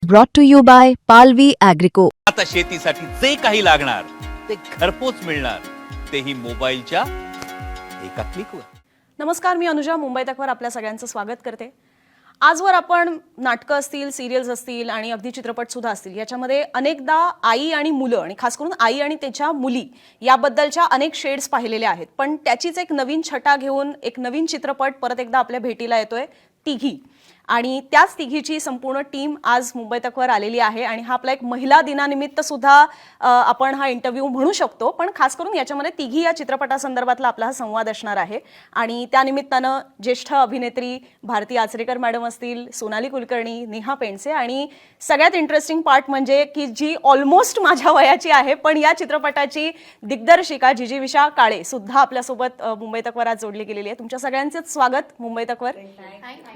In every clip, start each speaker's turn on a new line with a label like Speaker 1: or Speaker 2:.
Speaker 1: brought to you by Palvi Agrico.
Speaker 2: आता शेतीसाठी जे काही लागणार ते घरपोच मिळणार, तेही मोबाईलच्या एका क्लिकवर.
Speaker 3: नमस्कार, मी अनुजा मुंबई तकवर आपल्या सगळ्यांचं स्वागत करते. आजवर आपण नाटकं असतील, सिरियल्स असतील आणि अगदी चित्रपट सुद्धा असतील, याच्यामध्ये अनेकदा आई आणि मुलं आणि खास करून आई आणि त्याच्या मुली याबद्दलच्या अनेक शेड्स पाहिलेले आहेत. पण त्याचीच एक नवीन छटा घेऊन एक नवीन चित्रपट परत एकदा आपल्या भेटीला येतोय, तिघी. आणि त्याच तिघीची संपूर्ण टीम आज मुंबई तकवर आलेली आहे आणि हा आपला एक महिला दिनानिमित्त सुद्धा आपण हा इंटरव्ह्यू म्हणू शकतो. पण खास करून याच्यामध्ये तिघी या चित्रपटासंदर्भातला आपला हा संवाद असणार आहे. आणि त्यानिमित्तानं ज्येष्ठ अभिनेत्री भारती आचरेकर मॅडम असतील, सोनाली कुलकर्णी, नेहा पेंडसे आणि सगळ्यात इंटरेस्टिंग पार्ट म्हणजे की जी ऑलमोस्ट माझ्या वयाची आहे पण या चित्रपटाची दिग्दर्शिका जिजीविषा काळे सुद्धा आपल्यासोबत मुंबई तकवर आज जोडली गेलेली आहे. तुमच्या सगळ्यांचेच स्वागत मुंबई तकवर.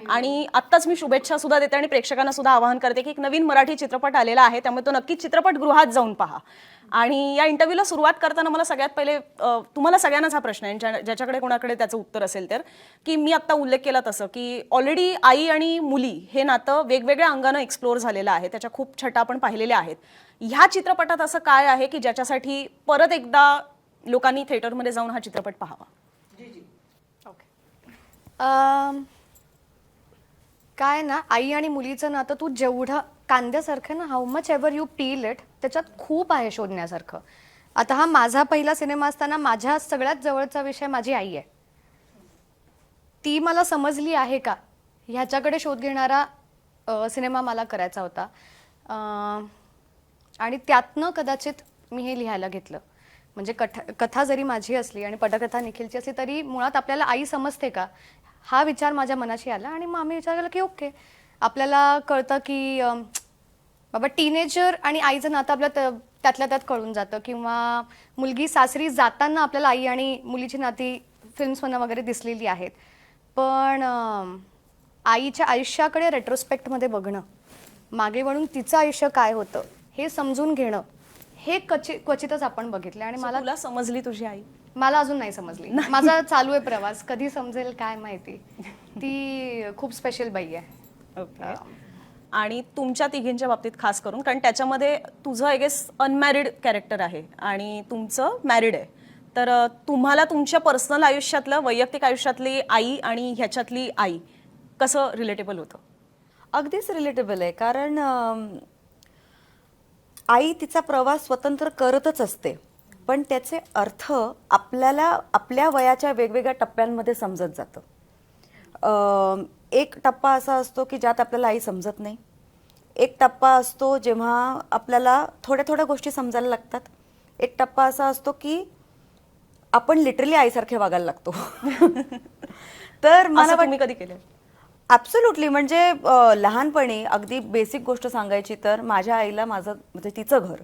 Speaker 3: आणि आत्ताच मी शुभेच्छा सुद्धा देते आणि प्रेक्षकांना सुद्धा आवाहन करते की एक नवीन मराठी चित्रपट आलेला आहे, त्यामुळे तो नक्कीच चित्रपटगृहात जाऊन पहा. आणि या इंटरव्ह्यूला सुरुवात करताना मला सगळ्यात पहिले तुम्हाला सगळ्यांनाच हा प्रश्न आहे, ज्याच्याकडे कोणाकडे त्याचं उत्तर असेल तर, की मी आत्ता उल्लेख केला तसं की ऑलरेडी आई आणि मुली हे नातं वेगवेगळ्या अंगानं एक्सप्लोअर झालेलं आहे, त्याच्या खूप छटा आपण पाहिलेल्या आहेत. ह्या चित्रपटात असं काय आहे की ज्याच्यासाठी परत एकदा लोकांनी थिएटरमध्ये जाऊन हा चित्रपट पाहावा?
Speaker 4: काय ना, आई आणि मुलीचं नातं तू जेवढं कांद्यासारखं ना, how much ever you peel it, त्याच्यात खूप आहे शोधण्यासारखं. आता हा माझा पहिला सिनेमा असताना माझ्या सगळ्यात जवळचा विषय माझी आई आहे. ती मला समजली आहे का ह्याच्याकडे शोध घेणारा सिनेमा मला करायचा होता. आणि त्यातनं कदाचित मी हे लिहायला घेतलं. म्हणजे कथा जरी माझी असली आणि पटकथा निखिलची असली तरी मुळात आपल्याला आई समजते का हा विचार माझ्या मनाशी आला. आणि मग आम्ही विचार केला की ओके, आपल्याला कळतं की बाबा टीनेजर आणि आईचं नातं आपल्या त्यातल्या त्यात कळून जातं. किंवा मुलगी सासरी जाताना आपल्याला आई आणि मुलीची नाती फिल्म्समधनं वगैरे दिसलेली आहेत. पण आईच्या आयुष्याकडे रेट्रोस्पेक्टमध्ये बघणं, मागे वळून तिचं आयुष्य काय होतं हे समजून घेणं, हे क्वचितच आपण बघितलं. आणि मला
Speaker 3: तुला समजली तुझी आई?
Speaker 4: मला अजून नाही समजली. माझा चालू आहे प्रवास, कधी समजेल काय माहिती. ती खूप स्पेशल बाई आहे.
Speaker 3: ओके. आणि तुमच्या तिघींच्या बाबतीत खास करून, कारण त्याच्यामध्ये तुझं आय गेस अनमॅरिड कॅरेक्टर आहे आणि तुमचं मॅरिड आहे, तर तुम्हाला तुमच्या पर्सनल आयुष्यातलं, वैयक्तिक आयुष्यातली आई आणि ह्याच्यातली आई कसं रिलेटेबल होतं?
Speaker 5: अगदीच रिलेटेबल आहे, कारण आई तिचा प्रवास स्वतंत्र करतच असते, पण त्याचे अर्थ आपल्याला आपल्या वयाच्या वेगवेगळ्या टप्प्यांमध्ये समजत जातं. एक टप्पा असा असतो की ज्यात आपल्याला आई समजत नाही. एक टप्पा असतो जेव्हा आपल्याला थोड्या थोड्या गोष्टी समजायला लागतात. एक टप्पा असा असतो की आपण लिटरली आईसारखे वागायला लागतो. तर मला
Speaker 3: तुम्ही कधी केलं?
Speaker 5: ॲब्सोल्युटली. म्हणजे लहानपणी अगदी बेसिक गोष्ट सांगायची तर माझ्या आईला माझं म्हणजे तिचं घर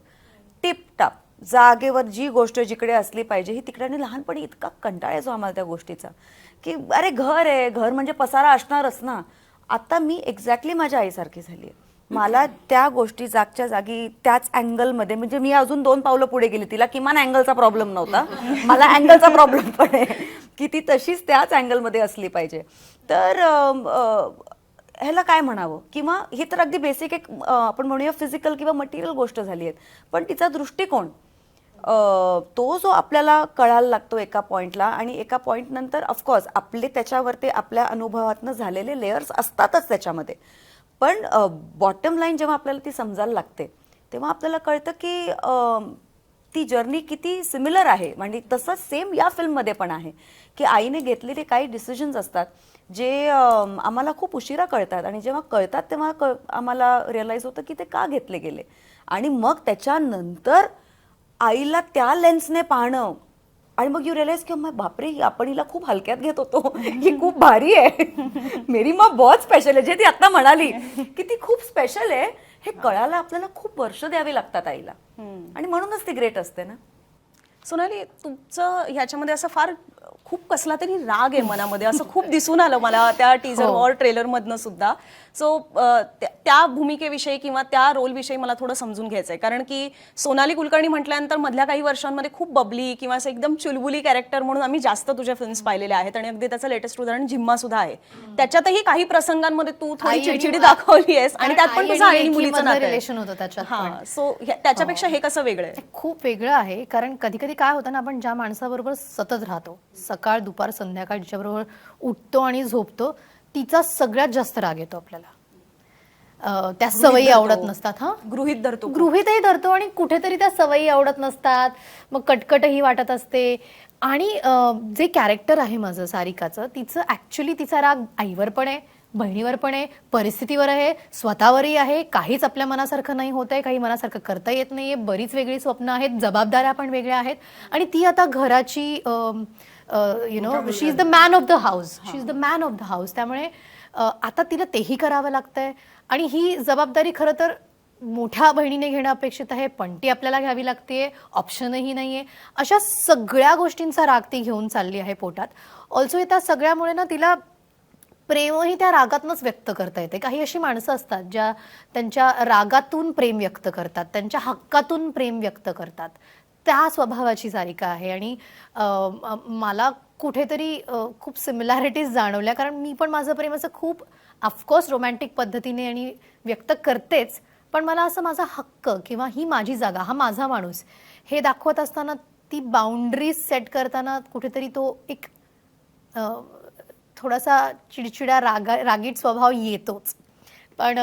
Speaker 5: टिपटाप जागेवर, जी गोष्ट जिकडे असली पाहिजे ही तिकडे. आणि लहानपणी इतका कंटाळा यायचो आम्हाला त्या गोष्टीचा की अरे घर आहे, घर म्हणजे पसारा असणारच ना. आता मी एक्झॅक्टली माझ्या आईसारखी झाली आहे. मला त्या गोष्टी जागच्या जागी त्याच अँगलमध्ये, म्हणजे मी अजून 2 पावलं पुढे गेली. तिला किमान अँगलचा प्रॉब्लेम नव्हता, मला अँगलचा प्रॉब्लेम पण आहे की ती तशीच त्याच अँगलमध्ये असली पाहिजे. तर ह्याला काय म्हणावं, किंवा ही तर अगदी बेसिक एक आपण म्हणूया फिजिकल किंवा मटेरियल गोष्ट झाली आहे. पण तिचा दृष्टिकोन तो जो आपल्याला कळायला लागतो एका पॉईंटला, आणि एका पॉईंट नंतर ऑफकोर्स आपले त्याच्यावरती आपल्या अनुभवातनं झालेले लेयर्स असतातच त्याच्यामध्ये. पण बॉटम लाईन जेव्हा आपल्याला ती समजायला लागते तेव्हा आपल्याला कळतं की ती जर्नी किती सिमिलर आहे. म्हणजे तसंच सेम या फिल्ममध्ये पण आहे की आईने घेतलेले काही डिसिजन्स असतात जे आम्हाला खूप उशिरा कळतात, आणि जेव्हा कळतात तेव्हा आम्हाला रिअलाईज होतं की ते का घेतले गेले. आणि मग त्याच्यानंतर आईला त्या लेन्सने पाहणं, आणि मग यू रिअलाइज की बापरे, आपण हिला खूप हलक्यात घेत होतो, ही खूप भारी आहे, मेरी माँ बहुत स्पेशल आहे, जे ती आता म्हणाली की ती खूप स्पेशल आहे, हे कळायला आपल्याला खूप वर्ष द्यावी लागतात आईला. आणि म्हणूनच ती ग्रेट असते ना.
Speaker 3: सोनाली, तुमचं ह्याच्यामध्ये असं फार खूप कसला तरी राग आहे मनामध्ये, असं खूप दिसून आलं मला त्या टीजर और ट्रेलर मधनं सुद्धा. सो त्या भूमिकेविषयी किंवा त्या रोलविषयी मला थोडं समजून घ्यायचंय, कारण की सोनाली कुलकर्णी म्हटल्यानंतर मधल्या काही वर्षांमध्ये खूप बबली किंवा असं एकदम चुलबुली कॅरेक्टर म्हणून आम्ही जास्त तुझ्या फिल्म्स पाहिलेल्या आहेत आणि अगदी त्याचं लेटेस्ट उदाहरण झिम्मा सुद्धा आहे. त्याच्यातही काही प्रसंगांमध्ये तू थोडी
Speaker 4: आई आणि
Speaker 3: चिडचिडी
Speaker 4: मुलं.
Speaker 3: दाखवली आहेस आणि त्यात पण
Speaker 4: आई
Speaker 3: तुझं
Speaker 4: आणि
Speaker 3: आई आणि मुलीचं
Speaker 4: लेकीमधलं
Speaker 3: नातं आहे.
Speaker 4: रिलेशन होतं त्याच्यात पण.
Speaker 3: हा, सो त्याच्यापेक्षा हे कसं वेगळं आहे?
Speaker 4: खूप वेगळं आहे, कारण कधी कधी काय होतं ना, आपण ज्या माणसाबरोबर सतत राहतो, सकाळ दुपार संध्याकाळ जिच्याबरोबर उठतो आणि झोपतो, तिचा सगळ्यात जास्त राग येतो आपल्याला. त्या सवयी आवडत नसतात. हा,
Speaker 3: गृहीत धरतो.
Speaker 4: गृहीतही धरतो आणि कुठेतरी त्या सवयी आवडत नसतात, मग कटकटही वाटत असते. आणि जे कॅरेक्टर आहे माझं सारिकाचं, तिचं ऍक्च्युली तिचा राग आईवर पण आहे, बहिणीवर पण आहे, परिस्थितीवर आहे, स्वतःवरही आहे. काहीच आपल्या मनासारखं नाही होत आहे, काही मनासारखं करता येत नाहीये, बरीच वेगळी स्वप्न आहेत, जबाबदाऱ्या पण वेगळ्या आहेत. आणि ती आता घराची she is the man of the house, she is the man of the house. त्यामुळे आता तिला तेही करावं लागतंय आणि ही जबाबदारी खरं तर मोठ्या बहिणीने घेणं अपेक्षित आहे, पण ती आपल्याला घ्यावी लागते, ऑप्शनही नाहीये. अशा सगळ्या गोष्टींचा राग ती घेऊन चालली आहे पोटात. ऑल्सो त्या सगळ्यामुळे ना तिला प्रेमही त्या रागातूनच व्यक्त करता येते. काही अशी माणसं असतात ज्या त्यांच्या रागातून प्रेम व्यक्त करतात, त्यांच्या हक्कातून प्रेम व्यक्त करतात. त्या स्वभावाची सारिका आहे आणि मला कुठेतरी खूप सिमिलॅरिटीज जाणवल्या, कारण मी पण माझं प्रेम असं खूप ऑफकोर्स रोमॅन्टिक पद्धतीने आणि व्यक्त करतेच, पण मला असं माझा हक्क किंवा ही माझी जागा, हा माझा माणूस हे दाखवत असताना ती बाउंड्रीज सेट करताना कुठेतरी तो एक थोडासा चिडचिडा रागीट स्वभाव येतोच. पण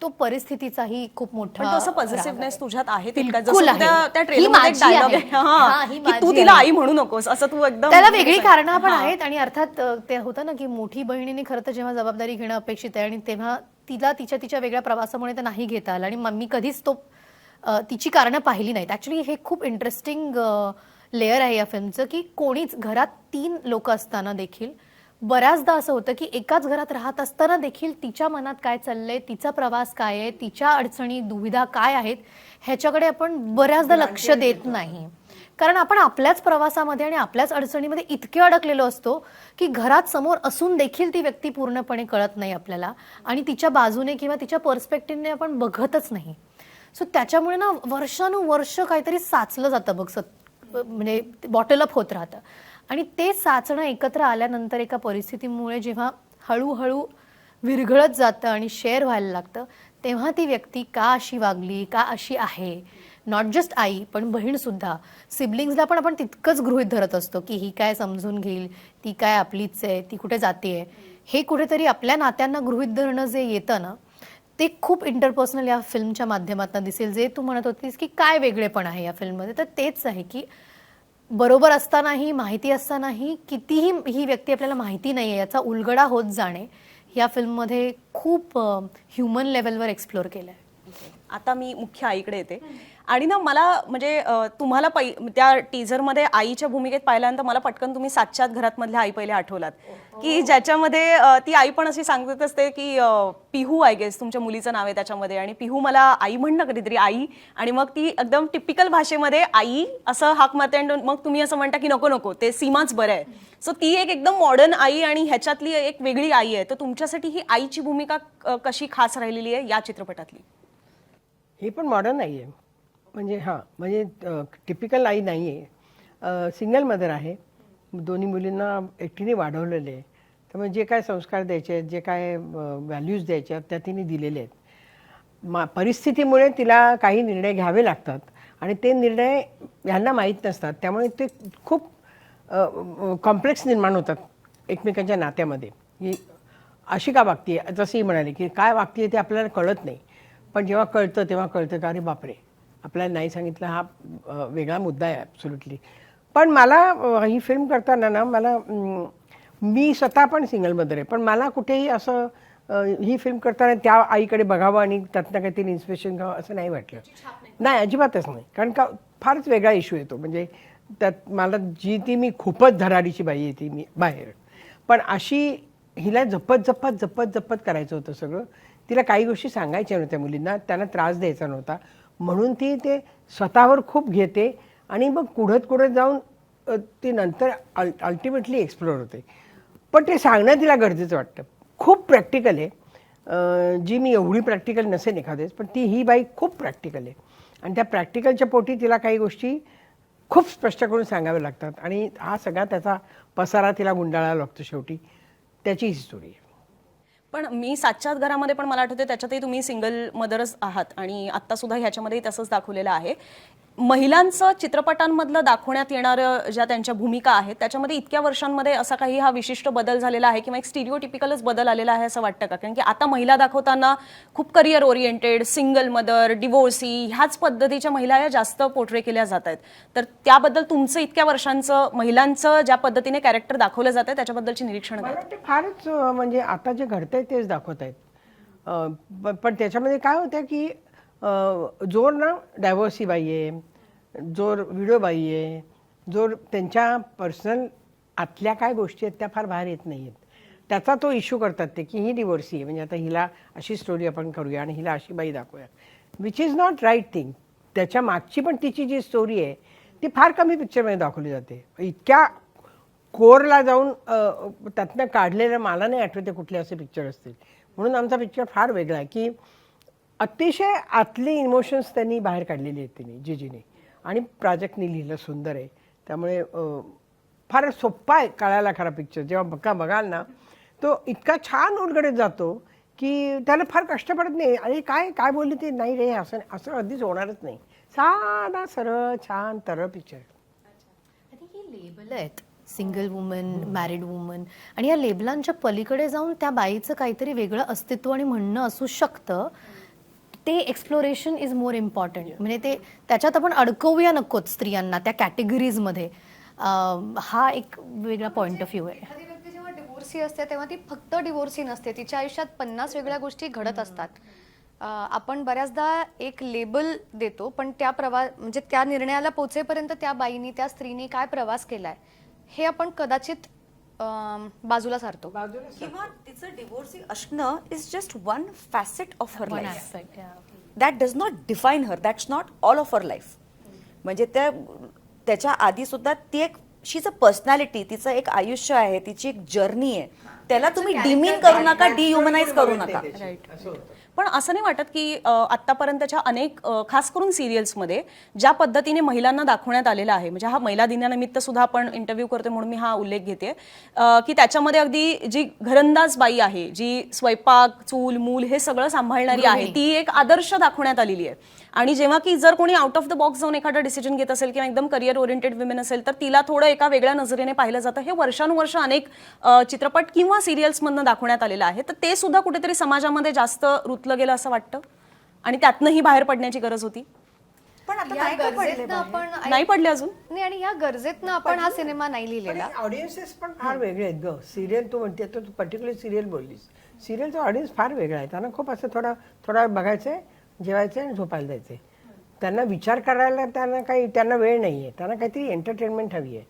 Speaker 4: तो परिस्थितीचाही खूप मोठा
Speaker 3: पण तसं पॉझिटिव्हनेस तुझ्यात आहे तितका,
Speaker 4: बिलकुल
Speaker 3: जसं
Speaker 4: आहे.
Speaker 3: त्या
Speaker 4: ही
Speaker 3: ट्रेलरमध्ये
Speaker 4: माझी
Speaker 3: डायलॉग
Speaker 4: आहे. हा,
Speaker 3: आहे
Speaker 4: ही
Speaker 3: की तू
Speaker 4: माझी
Speaker 3: तिला
Speaker 4: आहे.
Speaker 3: आई म्हणू नकोस, असं तू एकदम.
Speaker 4: त्याला वेगळी कारणं पण आहेत. आणि अर्थात ते होतं ना की मोठी बहिणीने खरं तर जेव्हा जबाबदारी घेणं अपेक्षित आहे आणि तेव्हा तिला तिच्या वेगळ्या प्रवासामुळे ते नाही घेता आलं आणि मी कधीच तिची कारणं पाहिली नाहीत. ऍक्च्युली हे खूप इंटरेस्टिंग लेअर आहे या फिल्मचं, की कोणीच घरात 3 लोक असताना देखील बऱ्याचदा असं होतं की एकाच घरात राहत असताना देखील तिच्या मनात काय चाललंय, तिचा प्रवास काय आहे, तिच्या अडचणी दुविधा काय आहेत, ह्याच्याकडे आपण बऱ्याचदा लक्ष देत नाही. कारण आपण आपल्याच प्रवासामध्ये आणि आपल्याच अडचणीमध्ये इतके अडकलेलो असतो की घरात समोर असून देखील ती व्यक्ती पूर्णपणे कळत नाही आपल्याला आणि तिच्या बाजूने किंवा तिच्या पर्स्पेक्टिव्हने आपण बघतच नाही. सो त्याच्यामुळे ना वर्षानुवर्ष काहीतरी साचलं जातं बघ, म्हणजे बॉटल अप होत राहतं. आणि ते साचणं एकत्र आल्यानंतर एका परिस्थितीमुळे जेव्हा हळूहळू विरघळत जातं आणि शेअर व्हायला लागतं, तेव्हा ती व्यक्ती का अशी वागली, का अशी आहे, नॉट जस्ट आई पण बहीण सुद्धा, सिबलिंग्सला पण आपण तितकंच गृहीत धरत असतो की ही काय समजून घेईल, ती काय आपलीच आहे, ती कुठे जाते. हे कुठेतरी आपल्या नात्यांना गृहीत धरणं जे येतं ना, ते खूप इंटरपर्सनल या फिल्मच्या माध्यमातून दिसेल. जे तू म्हणत होतीस की काय वेगळेपण आहे या फिल्ममध्ये, तर तेच आहे की बरोबर असतानाही, माहिती असतानाही, कितीही ही व्यक्ती आपल्याला माहिती नाही आहे याचा उलगडा होत जाणे या फिल्ममध्ये खूप ह्युमन लेवलवर एक्सप्लोअर केलं आहे.
Speaker 3: आता मी मुख्य आईकडे येते. आणि ना मला म्हणजे तुम्हाला त्या टीझरमध्ये आईच्या भूमिकेत पाहिल्यानंतर मला पटकन तुम्ही 7च्या घरात मधल्या आई पहिले आठवलात, की ज्याच्यामध्ये ती आई पण अशी सांगत असते की पिहू, आय गेस तुमच्या मुलीचं नाव आहे त्याच्यामध्ये, आणि पिहू मला आई म्हणणं कधीतरी आई, आणि मग ती एकदम टिपिकल भाषेमध्ये आई असं हाक मारते आणि मग तुम्ही असं म्हणता की नको नको ते सीमाच बरं आहे. सो ती एक एकदम मॉडर्न आई आणि ह्याच्यातली एक वेगळी आई आहे. तर तुमच्यासाठी ही आईची भूमिका कशी खास राहिलेली आहे या चित्रपटातली?
Speaker 6: ही पण मॉडर्न नाही आहे, म्हणजे म्हणजे टिपिकल आई नाही आहे. सिंगल मदर आहे, दोन्ही मुलींना एकटीने वाढवलेले आहे. त्यामुळे जे काय संस्कार द्यायचे आहेत, जे काय व्हॅल्यूज द्यायचे आहेत त्या तिने दिलेले आहेत. परिस्थितीमुळे तिला काही निर्णय घ्यावे लागतात आणि ते निर्णय ह्यांना माहीत नसतात, त्यामुळे ते खूप कॉम्प्लेक्स निर्माण होतात एकमेकांच्या नात्यामध्ये. ही अशी का वागते, जसंही म्हणाले की काय वागते ते आपल्याला कळत नाही, पण जेव्हा कळतं तेव्हा कळतं का अरे बापरे, आपल्याला नाही सांगितलं, हा वेगळा मुद्दा आहे ॲब्सोल्युटली. पण मला ही फिल्म करताना ना, मी स्वतः पण सिंगल मदर आहे, पण मला कुठेही असं ही फिल्म करताना त्या आईकडे बघावं आणि त्यातनं काहीतरी इन्स्पिरेशन घ्यावं असं नाही वाटलं. नाही, अजिबातच नाही. कारण का फारच वेगळा इश्यू येतो. म्हणजे त्यात मला मी खूपच धडाडीची बाई आहे ती मी बाहेर, पण अशी हिला जपत करायचं होतं सगळं. तिला काही गोष्टी सांगायच्या नव्हत्या मुलींना, त्यांना त्रास द्यायचा नव्हता, म्हणून ती ते स्वतःवर खूप घेते आणि मग कुढत जाऊन ती नंतर अल्टिमेटली एक्सप्लोर होते. पण ते सांगणं तिला गरजेचं वाटतं. खूप प्रॅक्टिकल आहे. जी मी एवढी प्रॅक्टिकल नसेन एखादेच, पण ही बाई खूप प्रॅक्टिकल आहे आणि त्या प्रॅक्टिकलच्या पोटी तिला काही गोष्टी खूप स्पष्ट करून सांगाव्या लागतात आणि हा सगळा त्याचा पसारा तिला गुंडाळावा लागतो शेवटी. त्याची ही स्टोरी आहे.
Speaker 3: पण मी सातच्याच घरामध्ये पण मला आठवते त्याच्यातही तुम्ही सिंगल मदरच आहात आणि आत्ता सुद्धा ह्याच्यामध्येही तसंच दाखवलेलं आहे. महिलांचं चित्रपटांमधलं दाखवण्यात येणारं ज्या त्यांच्या भूमिका आहेत त्याच्यामध्ये इतक्या वर्षांमध्ये असा काही हा विशिष्ट बदल झालेला आहे किंवा एक स्टिरिओटिपिकलच बदल आलेला आहे असं वाटतं का? कारण की आता महिला दाखवताना खूप career oriented, single mother, divorcee ह्याच पद्धतीच्या महिला या जास्त पोर्ट्रे केल्या जात आहेत. तर त्याबद्दल तुमचं इतक्या वर्षांचं महिलांचं ज्या पद्धतीने कॅरेक्टर दाखवलं जातं त्याच्याबद्दलची निरीक्षण
Speaker 6: मला
Speaker 3: काय?
Speaker 6: वाटतं फारच म्हणजे आता जे घडतंय तेच दाखवत आहेत. पण त्याच्यामध्ये काय होतं की जोर ना डायव्हर्सी बाई आहे, जोर व्हिडिओ बाई आहे, जोर त्यांच्या पर्सनल आतल्या काय गोष्टी आहेत त्या फार बाहेर येत नाही आहेत. त्याचा तो इश्यू करतात ते की ही डिवोर्सी आहे, म्हणजे आता हिला अशी स्टोरी आपण करूया आणि हिला अशी बाई दाखवूया, which is not right thing. त्याच्या मागची पण तिची जी स्टोरी आहे ती फार कमी पिक्चरमध्ये दाखवली जाते. इतक्या कोरला जाऊन त्यातनं काढलेलं मला नाही आठवते कुठले असे पिक्चर असतील. म्हणून आमचा पिक्चर फार वेगळा आहे की अतिशय आतली इमोशन्स त्यांनी बाहेर काढलेली आहेत तिने, जिजीने, आणि प्राजक्तने लिहिलं, सुंदर आहे. त्यामुळे फार सोप्पा आहे कळायला खरा पिक्चर. जेव्हा बघाल ना तो इतका छान उलगडत जातो की त्याला फार कष्ट पडत नाही. अरे काय काय बोलली ते, नाही रे असं असं अगदीच होणारच नाही. साधा सरळ छान तरळ पिक्चर.
Speaker 7: आणि ही लेबल आहेत, सिंगल वुमन, मॅरिड वुमन, आणि या लेबलांच्या पलीकडे जाऊन त्या बाईचं काहीतरी वेगळं अस्तित्व आणि म्हणणं असू शकतं. ते एक्सप्लोरेशन इज मोर इम्पॉर्टंट. म्हणजे ते त्याच्यात आपण अडकवूया नकोत स्त्रियांना त्या कॅटेगरीजमध्ये. हा एक वेगळा पॉइंट ऑफ व्ह्यू आहे.
Speaker 4: एखादी व्यक्ती जेव्हा डिवोर्सी असते तेव्हा ती फक्त डिवोर्सी नसते, तिच्या आयुष्यात 50 वेगळ्या गोष्टी घडत असतात. आपण बऱ्याचदा एक लेबल देतो, पण त्या म्हणजे त्या निर्णयाला पोहोचेपर्यंत त्या बाईनी, त्या स्त्रीनी काय प्रवास केलाय हे आपण कदाचित बाजूला सारतो.
Speaker 5: किंवा तिचं डिवोर्सी असणं is just one facet of her
Speaker 7: One
Speaker 5: life.
Speaker 7: aspect, yeah.
Speaker 5: That does not define her, that's not all of her life. म्हणजे त्याच्या आधी सुद्धा ती एक, शीच अ पर्सनॅलिटी, तिचं एक आयुष्य आहे, तिची एक जर्नी आहे. त्याला तुम्ही डिमीन करू नका, डिह्युमनाइज करू नका.
Speaker 3: पण असं नाही वाटत की आत्तापर्यंतच्या अनेक खास करून सिरियल्समध्ये ज्या पद्धतीने महिलांना दाखवण्यात आलेला आहे, म्हणजे हा महिला दिनानिमित्त सुद्धा आपण इंटरव्ह्यू करतो म्हणून मी हा उल्लेख घेते की त्याच्यामध्ये अगदी जी घरंदाज बाई आहे, जी स्वयंपाक, चूल, मूल हे सगळं सांभाळणारी आहे, ती एक आदर्श दाखवण्यात आलेली आहे. आणि जेव्हा की जर कोणी आउट ऑफ द बॉक्स जाऊन एखादा डिसिजन घेत असेल किंवा एकदम करिअर ओरिएंटेड विमेन असेल तर तिला थोडं एका वेगळ्या नजरेने पाहिलं जातं. हे वर्षानुवर्ष अनेक चित्रपट किंवा सिरियल्समधनं दाखवण्यात आलेलं आहे. तर ते सुद्धा कुठेतरी समाजामध्ये जास्त रुतलं गेलं असं वाटतं आणि त्यातनंही बाहेर पडण्याची गरज होती.
Speaker 5: पण आता
Speaker 4: या
Speaker 5: नाही का पडले
Speaker 4: गरजेतनं
Speaker 5: बाहेर?
Speaker 4: आपण
Speaker 3: नाही पडले अजून.
Speaker 4: नाही, आणि या गरजेतनं आपण हा सिनेमा नाही लिहिलेला.
Speaker 6: ऑडियन्सेस पण फार वेगळे आहेत ग. सिरियल तू म्हणते, तू पर्टिक्युलर सिरियल बोललीस, सिरियलचा ऑडियन्स फार वेगळा आहे. त्यांना खूप असं थोडा बघायचंय, जेवायचंय आणि झोपायला जायचंय. त्यांना विचार करायला त्यांना वेळ नाही आहे. त्यांना काहीतरी एंटरटेनमेंट हवी आहे.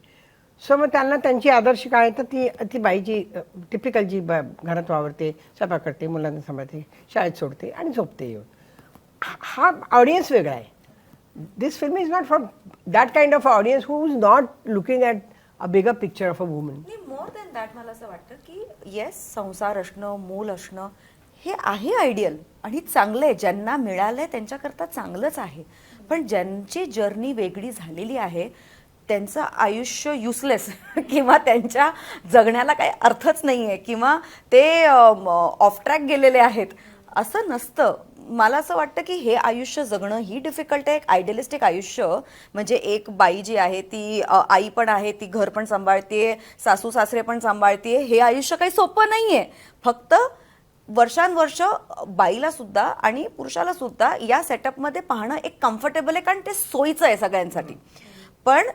Speaker 6: सो मग त्यांना त्यांची आदर्श काय आहे तर ती बाईची टिपिकल जी घरात वावरते, स्वयंपाक करते, मुलांना सांभाळते, शाळेत सोडते आणि झोपते येऊन. हा ऑडियन्स वेगळा आहे. This film is not for that kind of audience who is not looking at a bigger picture of a woman.
Speaker 5: More than that मला असं वाटतं की येस, संसार असणं, मूल असणं हे आहे आयडियल आणि चांगलं आहे. ज्यांना मिळालंय त्यांच्याकरता चांगलंच आहे. पण ज्यांची जर्नी वेगळी झालेली आहे, त्यांचं आयुष्य युसलेस किंवा त्यांच्या जगण्याला काही अर्थच नाही आहे किंवा ते ऑफ ट्रॅक गेलेले आहेत असं नसतं. मला असं वाटतं की हे आयुष्य जगणं ही डिफिकल्ट आहे. एक आयडियलिस्टिक आयुष्य म्हणजे एक बाई जी आहे ती आई पण आहे, ती घर पण सांभाळते, सासू सासरे पण सांभाळते. हे आयुष्य काही सोपं नाही आहे. फक्त वर्षानुवर्ष बाईला सुद्धा आणि पुरुषाला सुद्धा या सेटअपमध्ये पाहणं एक कम्फर्टेबल आहे, कारण ते सोयीचं आहे सगळ्यांसाठी. पण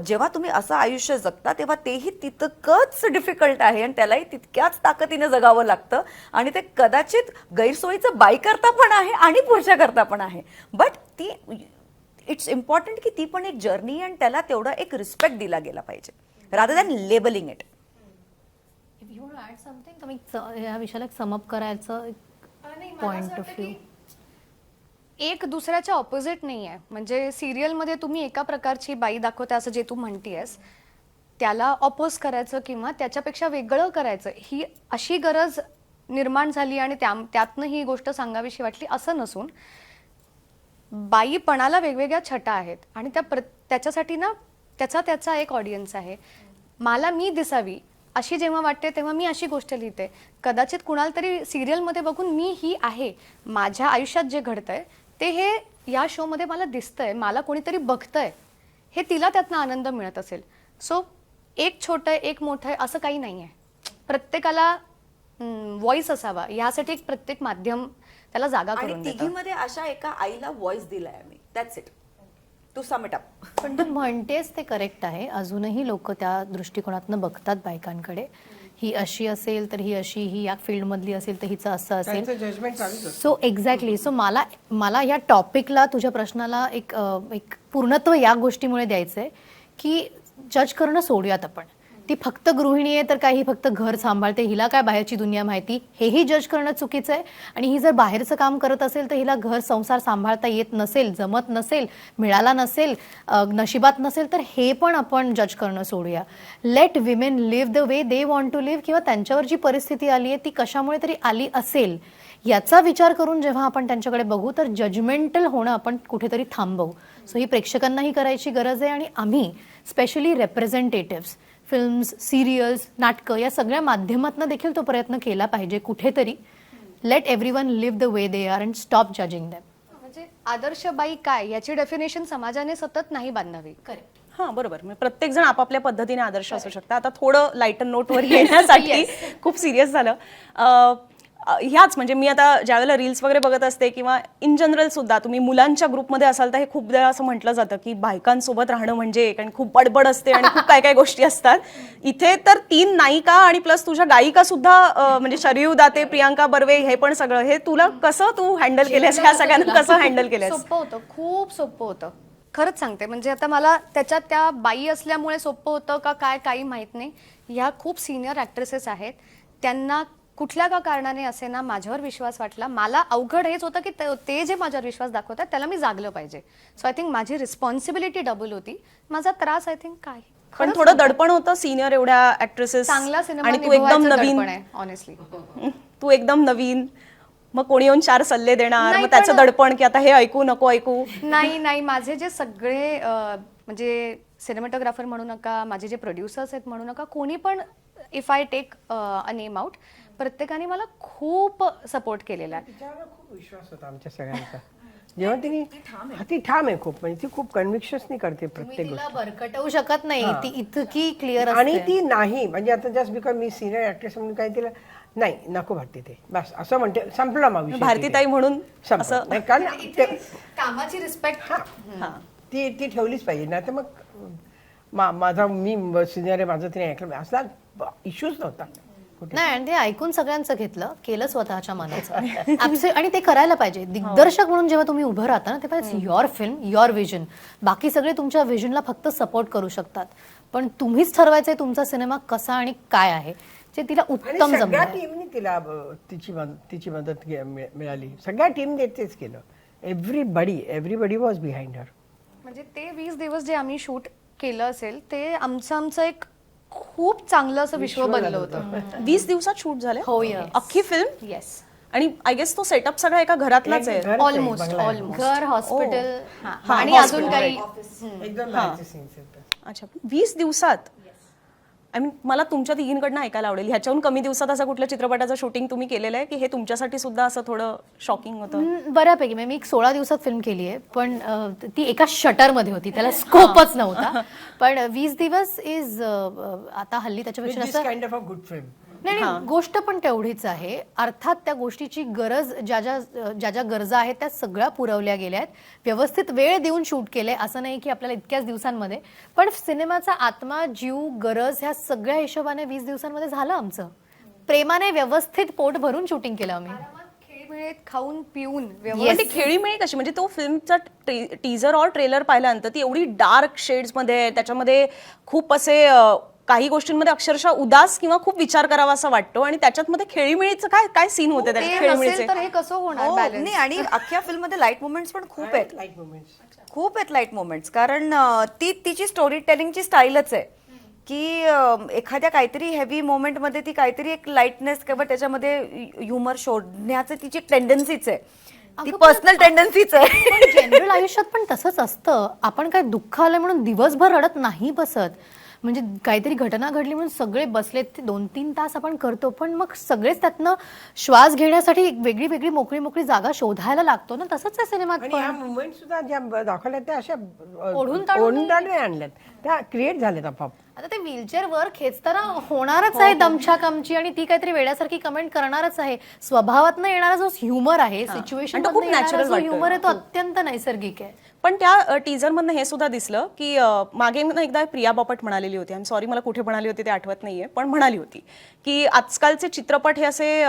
Speaker 5: जेव्हा तुम्ही असं आयुष्य जगता तेव्हा तेही तितकंच डिफिकल्ट आहे आणि त्यालाही तितक्याच ताकदीने जगावं लागतं. आणि ते कदाचित गैरसोयीचं बाई करता पण आहे आणि पुरुषाकरता पण आहे. बट ती इट्स इम्पॉर्टंट की ती पण एक जर्नी आणि त्याला तेवढा एक रिस्पेक्ट दिला गेला पाहिजे, rather than labelling it.
Speaker 7: If you want to add something, तर मी या विषयाला समअप करायचं पॉइंट ऑफ व्ह्यू.
Speaker 4: एक दुसऱ्याच्या ऑपोजिट नाही आहे. म्हणजे सिरियलमध्ये तुम्ही एका प्रकारची बाई दाखवता असं जे तू म्हणतीयस, त्याला ऑपोज करायचं किंवा त्याच्यापेक्षा वेगळं करायचं ही अशी गरज निर्माण झाली आणि त्यातनं ही गोष्ट सांगावीशी वाटली असं नसून बाईपणाला वेगवेगळ्या छटा आहेत आणि त्याच्यासाठी ना त्याचा एक ऑडियन्स आहे. मला मी दिसावी अशी जेव्हा वाटते तेव्हा मी अशी गोष्ट लिहिते. कदाचित कुणाला तरी सिरियलमध्ये बघून मी ही आहे, माझ्या आयुष्यात जे घडतंय ते हे या शोमध्ये मला दिसतंय, मला कोणीतरी बघतंय, हे तिला त्यातनं आनंद मिळत असेल. सो एक छोटं एक मोठं असं काही नाही आहे. प्रत्येकाला व्हॉइस असावा यासाठी एक प्रत्येक माध्यम त्याला जागा
Speaker 5: आणि
Speaker 4: करून देतं.
Speaker 5: तिघीमध्ये अशा एका आईला व्हॉइस दिलाय आम्ही. That's it. To sum it up.
Speaker 7: पण तू म्हणतेस ते करेक्ट आहे. अजूनही लोक त्या दृष्टिकोनातनं बघतात बायकांकडे. ही अशी असेल तर ही अशी, ही या फील्डमधली असेल तर हिचं असं असेल.
Speaker 6: जजमेंट चालूच असतं.
Speaker 7: So exactly. सो मला या टॉपिकला, तुझ्या प्रश्नाला एक पूर्णत्व या गोष्टीमुळे द्यायचंय की जज करणं सोडूयात आपण. ती फक्त गृहिणी आहे तर काही फक्त घर सांभाळते, हिला काय बाहेरची दुनिया माहिती, हेही जज करणं चुकीचं आहे. आणि ही जर बाहेरचं काम करत असेल तर हिला घर संसार सांभाळता येत नसेल, जमत नसेल, मिळाला नसेल, नशिबात नसेल, तर हे पण आपण जज करणं सोडूया. Let women live the way they want to live. किंवा त्यांच्यावर जी परिस्थिती आली आहे ती कशामुळे तरी आली असेल याचा विचार करून जेव्हा आपण त्यांच्याकडे बघू तर जजमेंटल होणं आपण कुठेतरी थांबवू. सो ही प्रेक्षकांनाही करायची गरज आहे आणि आम्ही स्पेशली रेप्रेझेंटेटिव्स, फिल्म्स, सिरियल्स, नाटकं या सगळ्या माध्यमातून देखील तो प्रयत्न केला पाहिजे कुठेतरी. Let everyone live the way they are and stop judging them.
Speaker 4: म्हणजे आदर्श बाई काय याची डेफिनेशन समाजाने सतत नाही बांधावी.
Speaker 7: करेक्ट.
Speaker 3: हां बरोबर. म्हणजे प्रत्येक जण आपापल्या पद्धतीने आदर्श असू शकतात. आता थोडं लाईटन नोटवर येण्यासाठी खूप सिरियस झालं. ह्याच म्हणजे मी आता ज्यावेळेला रील्स वगैरे बघत असते किंवा इन जनरल सुद्धा तुम्ही मुलांच्या ग्रुपमध्ये असाल तर हे खूप वेळा असं म्हटलं जातं की बायकांसोबत राहणं म्हणजे, कारण खूप बडबड असते आणि खूप काय काय गोष्टी असतात. इथे तर 3 नायिका आणि प्लस तुझ्या गायिका सुद्धा म्हणजे शरयू दाते, प्रियांका बर्वे, हे पण सगळं, हे तुला कसं तू हँडल केलंस, ह्या सगळ्यांना कसं हँडल केलंस?
Speaker 4: सोपं होतं, खूप सोपं होतं. खरंच सांगते. म्हणजे आता मला त्याच्यात त्या बाई असल्यामुळे सोपं होतं का काय काही माहित नाही. ह्या खूप सिनियर ॲक्ट्रेसेस आहेत, त्यांना कुठल्या का कारणाने असे ना माझ्यावर विश्वास वाटला. मला अवघड हेच होतं की ते जे माझ्यावर विश्वास दाखवतात त्याला मी जागलं पाहिजे. सो आय थिंक माझी रिस्पॉन्सिबिलिटी डबल होती. माझा त्रास आय थिंक काय
Speaker 3: पण थोडं दडपण होतं सिनियर एवढ्या ऍक्ट्रेसेस,
Speaker 4: चांगला सिनेमा
Speaker 3: आणि तू एकदम
Speaker 4: निभवायचं
Speaker 3: नवीन
Speaker 4: दडपण आहे ऑनेस्टली.
Speaker 3: तू एकदम नवीन, मग कोणी येऊन 4 सल्ले देणार,
Speaker 4: नाही,
Speaker 3: मग त्याचं
Speaker 4: पण-
Speaker 3: दडपण की आता हे ऐकू नको ऐकू.
Speaker 4: नाही माझे जे सगळे म्हणजे सिनेमॅटोग्राफर म्हणू नका, माझे जे प्रोड्युसर्स आहेत म्हणू नका, कोणी पण if I take a name out, प्रत्येकाने मला खूप सपोर्ट केलेला आहे.
Speaker 6: तिच्यावर खूप विश्वास होता आमच्या सगळ्यांचा. जेव्हा तिने ती ठाम आहे खूप, म्हणजे ती खूप कन्व्हिक्शननी करते प्रत्येक
Speaker 7: तिला
Speaker 6: गोष्ट.
Speaker 7: बरकटवू शकत नाही. ती इतकी क्लिअर
Speaker 6: आणि
Speaker 7: असते.
Speaker 6: ती नाही म्हणजे आता just because me senior actress म्हणून काय तिला नाही नको वाटते ते, बस असं म्हणते, संपला मग विषय
Speaker 3: भारतीताई
Speaker 6: तिथे.
Speaker 3: म्हणून
Speaker 6: संपला.
Speaker 3: असं
Speaker 6: नाही, कारण ते-
Speaker 4: कामाची रिस्पेक्ट
Speaker 6: ती ठेवलीच पाहिजे. नाही तर मग माझा मी सिनियर आहे, माझं तिने ऐकलं असला इश्यूच नव्हता कुठे.
Speaker 7: नाही, आणि ते ऐकून सगळ्यांचं घेतलं, केलं स्वतःच्या मनाचं. आणि ते करायला पाहिजे. दिग्दर्शक म्हणून जेव्हा तुम्ही उभं राहता ना तेव्हा it's your film, your vision. बाकी सगळे तुमच्या विजनला फक्त सपोर्ट करू शकतात, पण तुम्हीच ठरवायचंय तुमचा सिनेमा कसा आणि काय आहे, जे तिला
Speaker 6: आणि
Speaker 7: उत्तम
Speaker 6: सगळ्या
Speaker 7: जमलं.
Speaker 6: टीमनी तिला तिची मदत मिळाली. सगळ्या टीमने तेच केलं. Everybody was behind her.
Speaker 4: म्हणजे ते 20 दिवस जे आम्ही शूट केलं असेल ते आमचं एक खूप चांगलं असं विश्व बनलं होतं.
Speaker 3: 20 दिवसात शूट झाले
Speaker 7: हो, yes.
Speaker 3: अख्खी फिल्म.
Speaker 4: येस,
Speaker 3: आणि आय गेस तो सेटअप सगळा एका घरातलाच आहे.
Speaker 6: घरच आहे,
Speaker 4: ऑलमोस्ट
Speaker 6: बंगला आहे.
Speaker 7: घर, हॉस्पिटल
Speaker 3: हा,
Speaker 4: आणि
Speaker 3: hospital,
Speaker 4: अजून काही
Speaker 6: एकदम बाहेरचे scenes आहेत.
Speaker 3: अच्छा, 20 दिवसात. आय मीन मला तुमच्या तिघींकडनं ऐकायला आवडेल, ह्याच्याहून कमी दिवसात असं कुठल्या चित्रपटाचं शूटिंग तुम्ही केलेलं आहे की हे तुमच्यासाठी सुद्धा असं थोडं शॉकिंग होतं?
Speaker 7: बऱ्यापैकी. म्हणजे मी 16 दिवसात फिल्म केली आहे, पण ती एका शटरमध्ये होती, त्याला स्कोपच नव्हता. पण 20 दिवस इज आता हल्ली त्याच्यापेक्षा
Speaker 6: With this
Speaker 7: असं
Speaker 6: kind of a good film.
Speaker 7: नाही, गोष्ट पण तेवढीच आहे. अर्थात त्या गोष्टीची गरज, ज्या ज्या गरजा आहेत त्या सगळ्या पुरवल्या गेल्या आहेत. व्यवस्थित वेळ देऊन शूट केलंय, असं नाही की आपल्याला इतक्याच दिवसांमध्ये. पण सिनेमाचा आत्मा, जीव, गरज ह्या सगळ्या हिशोबाने 20 दिवसांमध्ये झालं आमचं. प्रेमाने व्यवस्थित पोट भरून शूटिंग केलं आम्ही.
Speaker 4: खेळमिळेत खाऊन पिऊन
Speaker 3: पण ती खेळीमेळी कशी, म्हणजे तो फिल्मचा टीजर और ट्रेलर पाहिल्यानंतर ती एवढी डार्क शेड्समध्ये आहे, त्याच्यामध्ये खूप असे काही गोष्टींमध्ये अक्षरशः उदास किंवा खूप विचार करावा असं वाटतो, आणि त्याच्यात मध्ये खेळीमेळीचं काय सीन होते त्याच्यात खेळीमेळीचे?
Speaker 4: तर हे कसं होणार
Speaker 5: हो,
Speaker 4: बॅलन्स?
Speaker 5: नाही, आणि अख्ख्या फिल्म मध्ये लाईट मोमेंट्स पण खूप आहेत.
Speaker 6: Light moments.
Speaker 5: खूप आहेत लाईट मोमेंट्स, कारण ती तिची स्टोरी टेलिंगची स्टाईलच आहे की एखाद्या काहीतरी हेवी मोमेंटमध्ये ती काहीतरी एक लाईटनेस किंवा त्याच्यामध्ये ह्युमर शोधण्याचं तिची टेंडन्सीच आहे, ती
Speaker 7: अगं,
Speaker 5: पर्सनल टेंडन्सीच आहे.
Speaker 7: जनरल आयुष्यात पण तसंच असतं. आपण काय दुःख आलं म्हणून दिवसभर रडत नाही बसत. म्हणजे काहीतरी घटना घडली म्हणून सगळे बसलेत, ते 2-3 तास आपण करतो, पण मग सगळेच त्यातनं श्वास घेण्यासाठी एक वेगळी वेगळी मोकळी मोकळी जागा शोधायला लागतो ना. तसंच आहे सिनेमात
Speaker 6: आणि
Speaker 7: पण.
Speaker 6: ह्या मुवमेंट सुद्धा ज्या दाखवल्या त्या अशा
Speaker 7: ओढून ताणून
Speaker 6: ओढून आणल्यात, त्या क्रिएट झाल्यात आपोआप.
Speaker 7: आता ते व्हीलचेअर वर खेचताना होणारच आहे दमछाक आमची, आणि ती काहीतरी वेड्यासारखी कमेंट करणारच आहे. स्वभावातनं येणारा जो ह्युमर आहे, सिच्युएशन
Speaker 3: आणि तो खूप natural वाटतोय.
Speaker 7: ह्युमर आहे, तो अत्यंत नैसर्गिक आहे.
Speaker 3: पण त्या टीजरमधनं हे सुद्धा दिसलं की मागे ना एकदा प्रिया बापट म्हणालेली होती, आय सॉरी मला कुठे म्हणाली होती ते आठवत नाहीये, पण म्हणाली होती की आजकालचे चित्रपट हे असे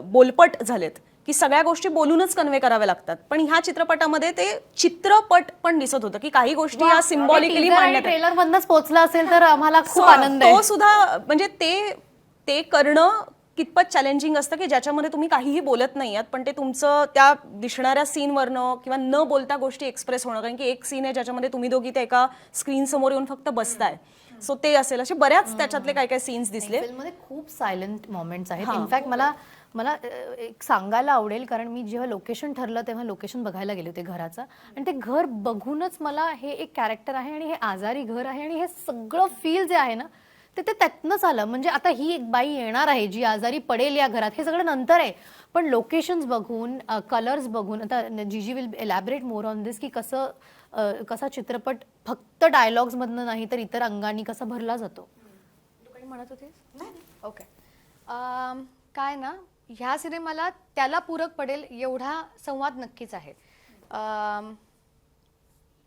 Speaker 3: बोलपट झालेत की सगळ्या गोष्टी बोलूनच कन्वे कराव्या लागतात. पण ह्या चित्रपटामध्ये ते चित्रपट पण दिसत होतं की काही गोष्टी या सिम्बॉलिकली मांडण्यात
Speaker 7: ट्रेलर मधनच पोहोचला असेल तर आम्हाला खूप आनंद आहे.
Speaker 3: तो सुद्धा म्हणजे ते करणं कितपत चॅलेंजिंग असतं की ज्याच्यामध्ये तुम्ही काहीही बोलत नाही आहात, पण ते तुमचं त्या दिसणाऱ्या सीनवरनं किंवा न बोलता गोष्टी एक्सप्रेस होणं. कारण की एक सीन आहे ज्याच्यामध्ये तुम्ही दोघी त्या एका स्क्रीन समोर येऊन फक्त बसताय, सो ते असेल. असे बऱ्याच त्याच्यातले काही काही सीन्स दिसले.
Speaker 7: फिल्ममध्ये खूप सायलेंट मोमेंट्स आहेत. इनफॅक्ट मला एक सांगायला आवडेल, कारण मी जेव्हा लोकेशन ठरलं तेव्हा लोकेशन बघायला गेले होते घराचं, आणि ते घर बघूनच मला हे एक कॅरेक्टर आहे आणि हे आजारी घर आहे आणि हे सगळं फील जे आहे ना ते त्यातनंच आलं. म्हणजे आता ही एक बाई येणार आहे जी आजारी पडेल या घरात, हे सगळं नंतर आहे, पण लोकेशन्स बघून, कलर्स बघून, आता जीजी विल एलॅबरेट मोर ऑन दिस की कसा चित्रपट फक्त डायलॉग्स मधनं नाही तर इतर अंगांनी कसा भरला जातो. तू काही म्हणत होतीस? ओके. काय ना, ह्या सिनेमाला त्याला पूरक पडेल एवढा संवाद नक्कीच आहे,